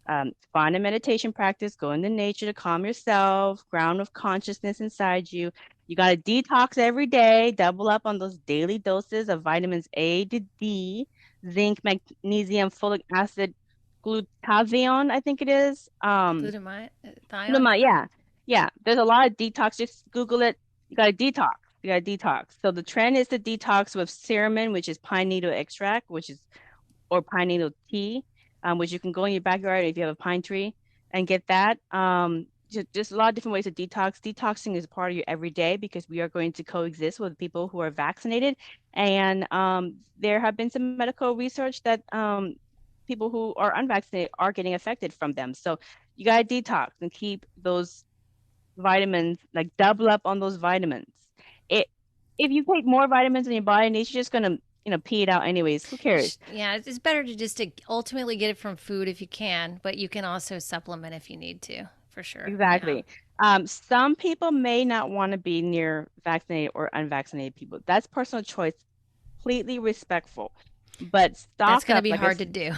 find a meditation practice, go into nature to calm yourself, ground with consciousness inside you. You got to detox every day, double up on those daily doses of vitamins A to D, zinc, magnesium, folic acid, glutathione, I think it is.
Glutamate, thion.
Glutamate, yeah. Yeah, there's a lot of detox. Just Google it. You got to detox. You got to detox. So the trend is to detox with cerumen, which is pine needle extract, or pine needle tea. which you can go in your backyard if you have a pine tree and get that. Just a lot of different ways to detox. Detoxing is part of your everyday because we are going to coexist with people who are vaccinated. And there have been some medical research that people who are unvaccinated are getting affected from them. So you got to detox and keep those vitamins, like double up on those vitamins. It If you take more vitamins than your body needs, you're just gonna, pee it out anyways. Who cares?
Yeah, it's better to just to ultimately get it from food if you can, but you can also supplement if you need to, for sure. Yeah.
Exactly. Some people may not want to be near vaccinated or unvaccinated people. That's personal choice, completely respectful. But
That's
stock
going to
up,
be
like I
hard to
said,
do.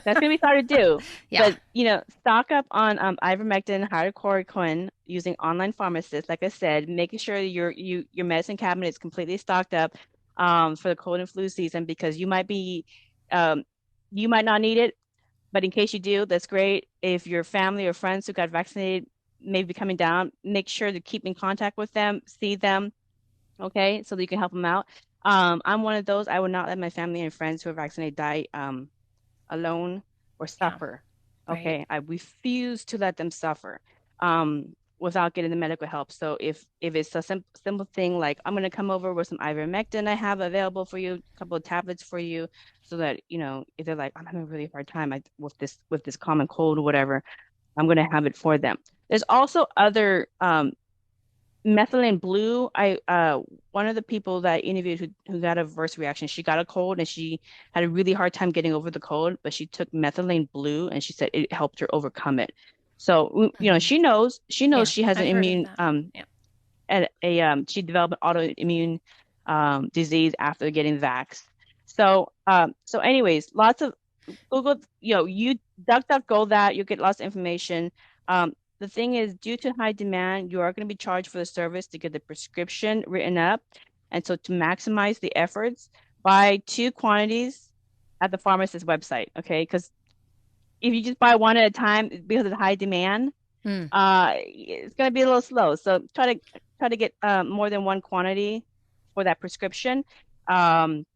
that's gonna be hard to do.
Yeah.
But stock up on ivermectin, hydrochloroquine using online pharmacists. Like I said, making sure your medicine cabinet is completely stocked up for the cold and flu season because um, you might not need it, but in case you do, that's great. If your family or friends who got vaccinated may be coming down, make sure to keep in contact with them, see them, okay, so that you can help them out. I'm one of those. I would not let my family and friends who are vaccinated die alone or
Yeah.
suffer.
Right.
Okay, I refuse to let them suffer without getting the medical help. So if it's a simple thing like I'm gonna come over with some ivermectin I have available for you, a couple of tablets for you, so that if they're like I'm having a really hard time with this common cold or whatever, I'm gonna have it for them. There's also other methylene blue. I One of the people that I interviewed who got a adverse reaction, she got a cold and she had a really hard time getting over the cold, but she took methylene blue and she said it helped her overcome it. So
Hmm.
she knows
Yeah.
she has an
I've heard of
immune
that. Yeah.
she developed an autoimmune disease after getting vaxxed. So anyways, lots of Google, you DuckDuckGo that, you get lots of information. The thing is, due to high demand, you are going to be charged for the service to get the prescription written up. And so to maximize the efforts, buy two quantities at the pharmacist's website, okay? Because if you just buy one at a time because of the high demand,
Hmm.
it's going to be a little slow. So try to get more than one quantity for that prescription. Um,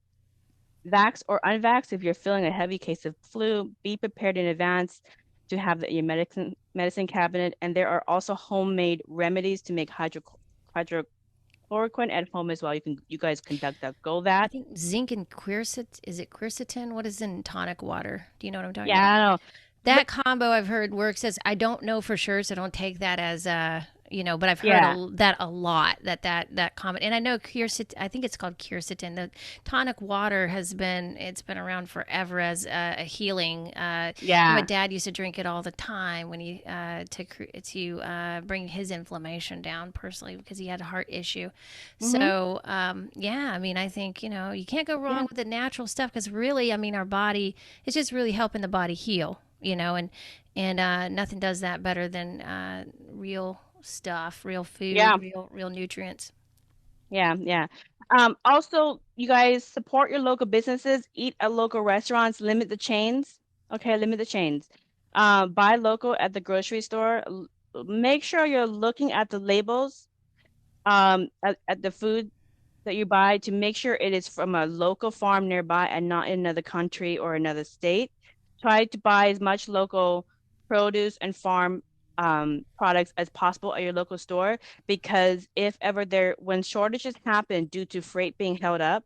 Vax or unvax, if you're feeling a heavy case of flu, be prepared in advance to have your medicine cabinet. And there are also homemade remedies to make hydrochloroquine at home as well. You guys conduct that. Go
I
that.
think zinc and quercet, is it quercetin? What is in tonic water? Do you know what I'm talking
Yeah,
about?
I know. But
That combo I've heard works as I don't know for sure, so don't take that as but I've heard
yeah.
that a lot that comment, and I know quercetin. I think it's called quercetin. The tonic water it's been around forever as a healing. My
Yeah.
dad used to drink it all the time when he to bring his inflammation down personally because he had a heart issue.
Hmm.
So yeah, I mean, I think you can't go
Yeah.
wrong with the natural stuff because really, I mean, our body it's just really helping the body heal and nothing does that better than real stuff, real food,
Yeah.
real nutrients.
Yeah. Yeah. Also, you guys support your local businesses, eat at local restaurants, limit the chains. Okay, limit the chains. Buy local at the grocery store. Make sure you're looking at the labels at the food that you buy to make sure it is from a local farm nearby and not in another country or another state. Try to buy as much local produce and farm products as possible at your local store because if ever when shortages happen due to freight being held up,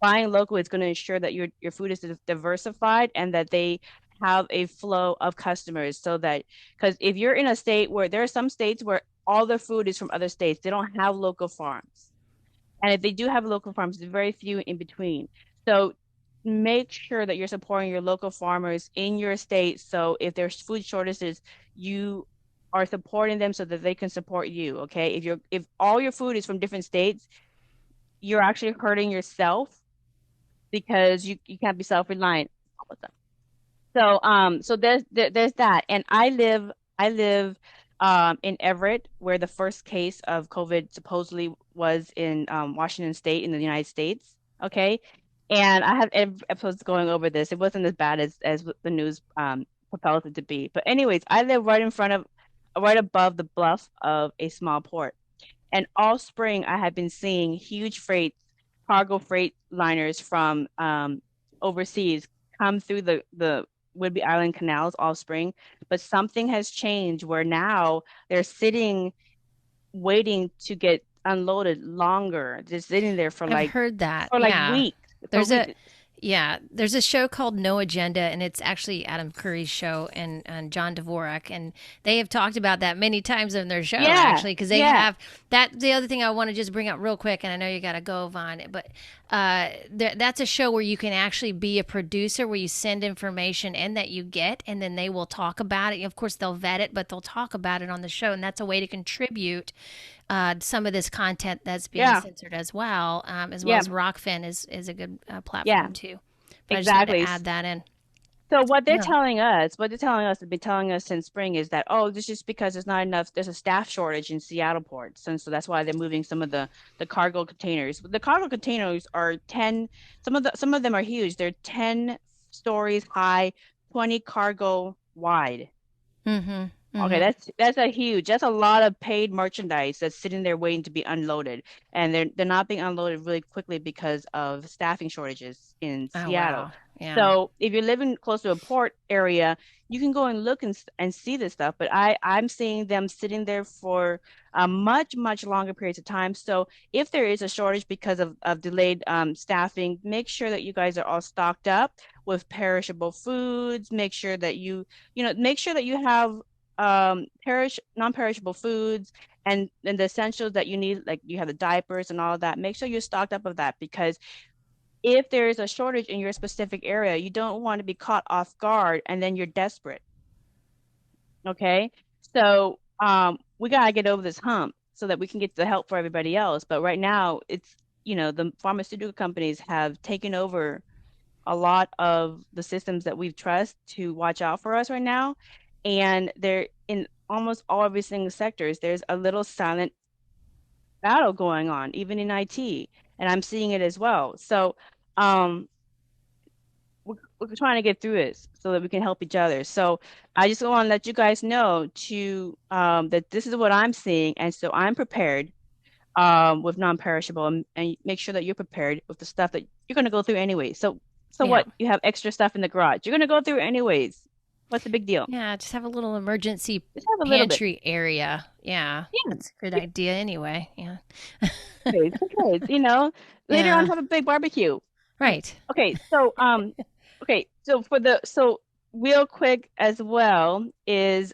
buying local is going to ensure that your food is diversified and that they have a flow of customers so that because if you're in a state where there are some states where all the food is from other states, they don't have local farms. And if they do have local farms, there's very few in between. So make sure that you're supporting your local farmers in your state. So if there's food shortages, you are supporting them so that they can support you. Okay. If all your food is from different states, you're actually hurting yourself because you can't be self-reliant all the time. So there's that. And I live in Everett, where the first case of COVID supposedly was in Washington State in the United States. Okay. And I have episodes going over this. It wasn't as bad as the news propels it to be. But anyways, I live right above the bluff of a small port. And all spring, I have been seeing huge cargo freight liners from overseas come through the Whidbey Island Canal's offspring, but something has changed where now they're sitting waiting to get unloaded longer. They're sitting there
I've heard that.
for like
Yeah.
weeks, for
There's a
weeks.
yeah, there's a show called No Agenda, and it's actually Adam Curry's show and John Dvorak, and they have talked about that many times in their show
Yeah,
actually, because they
yeah,
have that. The other thing I want to just bring up real quick, and I know you got to go, Vaughn, but that's a show where you can actually be a producer, where you send information in that you get, and then they will talk about it. Of course, they'll vet it, but they'll talk about it on the show, and that's a way to contribute some of this content that's being
yeah,
censored as well
yeah,
as Rockfin is a good
yeah,
platform too. But I just wanted to
exactly.
add that in.
So
Yeah.
what they're telling us, they've been telling us since spring is that, oh, this is because there's not enough, there's a staff shortage in Seattle ports. And so that's why they're moving some of the cargo containers. The cargo containers are 10, some of them are huge. They're 10 stories high, 20 cargo wide.
Mm-hmm.
Okay,
Mm-hmm.
that's a lot of paid merchandise that's sitting there waiting to be unloaded. And they're not being unloaded really quickly because of staffing shortages in
Oh
Seattle.
wow. Yeah.
So if you're living close to a port area, you can go and look and see this stuff. But I'm seeing them sitting there for much longer periods of time. So if there is a shortage because of delayed staffing, make sure that you guys are all stocked up with perishable foods. Make sure that you have non-perishable foods and the essentials that you need, like you have the diapers and all of that. Make sure you're stocked up of that, because if there is a shortage in your specific area, you don't want to be caught off guard and then you're desperate. Okay. So we gotta get over this hump so that we can get the help for everybody else. But right now the pharmaceutical companies have taken over a lot of the systems that we trust to watch out for us right now. And they're in almost all every single sectors. There's a little silent battle going on, even in IT. And I'm seeing it as well. So um, we're trying to get through this so that we can help each other. So I just want to let you guys know that this is what I'm seeing. And so I'm prepared with non-perishable, and make sure that you're prepared with the stuff that you're going to go through anyway. So
Yeah.
what? You have extra stuff in the garage. You're going to go through anyways. What's the big deal?
Yeah. Just have a little emergency
Just have a little bit.
pantry area. Yeah.
Yeah,
That's a good idea anyway. Yeah.
for kids. Later on
Yeah.
have a big barbecue.
Right.
Okay, so real quick as well is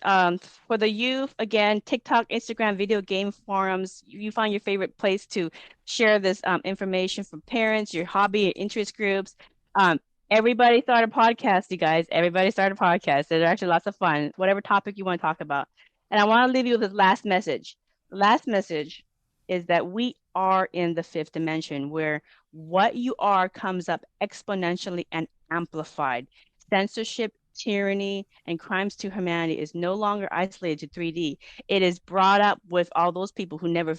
for the youth, again, TikTok, Instagram, video game forums, you find your favorite place to share this information for parents, your hobby, your interest groups. Um, everybody start a podcast, you guys. Everybody start a podcast. They're actually lots of fun, whatever topic you want to talk about. And I want to leave you with this last message. The last message is that we are in the fifth dimension where what you are comes up exponentially and amplified. Censorship, tyranny, and crimes to humanity is no longer isolated to 3D. It is brought up with all those people who never,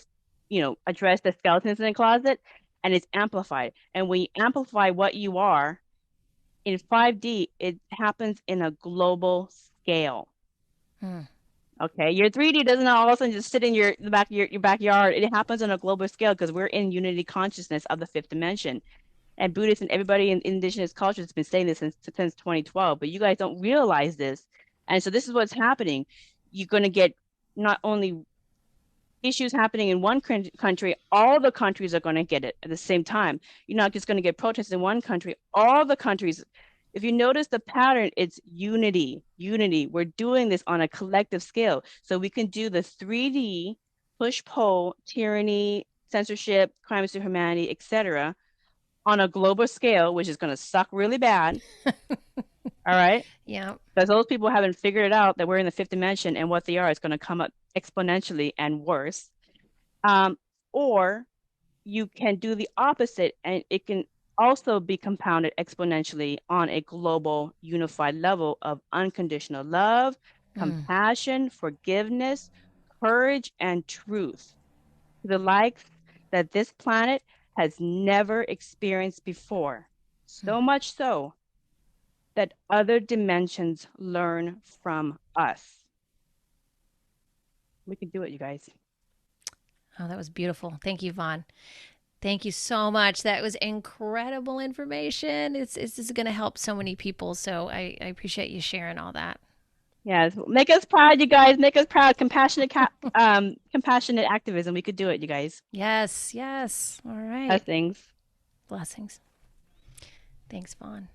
address the skeletons in the closet, and it's amplified. And when you amplify what you are in 5D, it happens in a global scale.
Hmm.
Okay, your 3D doesn't all of a sudden just sit in the back of your backyard. It happens on a global scale because we're in unity consciousness of the fifth dimension. And Buddhists and everybody in indigenous cultures has been saying this since 2012, but you guys don't realize this. And so this is what's happening. You're going to get not only issues happening in one country, all the countries are going to get it at the same time. You're not just going to get protests in one country, all the countries. If you notice the pattern, it's unity, unity. We're doing this on a collective scale. So we can do the 3D push pull, tyranny, censorship, crimes to humanity, etc., on a global scale, which is going to suck really bad. All right.
Yeah.
Because those people haven't figured it out that we're in the fifth dimension, and what they are is going to come up exponentially and worse. Or you can do the opposite, and it can also be compounded exponentially on a global unified level of unconditional love,
Hmm.
compassion, forgiveness, courage, and truth, to the likes that this planet has never experienced before. So much so that other dimensions learn from us. We can do it, you guys.
Oh, that was beautiful. Thank you, Vaughn. Thank you so much. That was incredible information. This is going to help so many people. So I appreciate you sharing all that.
Yes, make us proud, you guys. Make us proud. Compassionate activism. We could do it, you guys.
Yes, yes. All right.
Blessings.
Blessings. Thanks, Vaughn.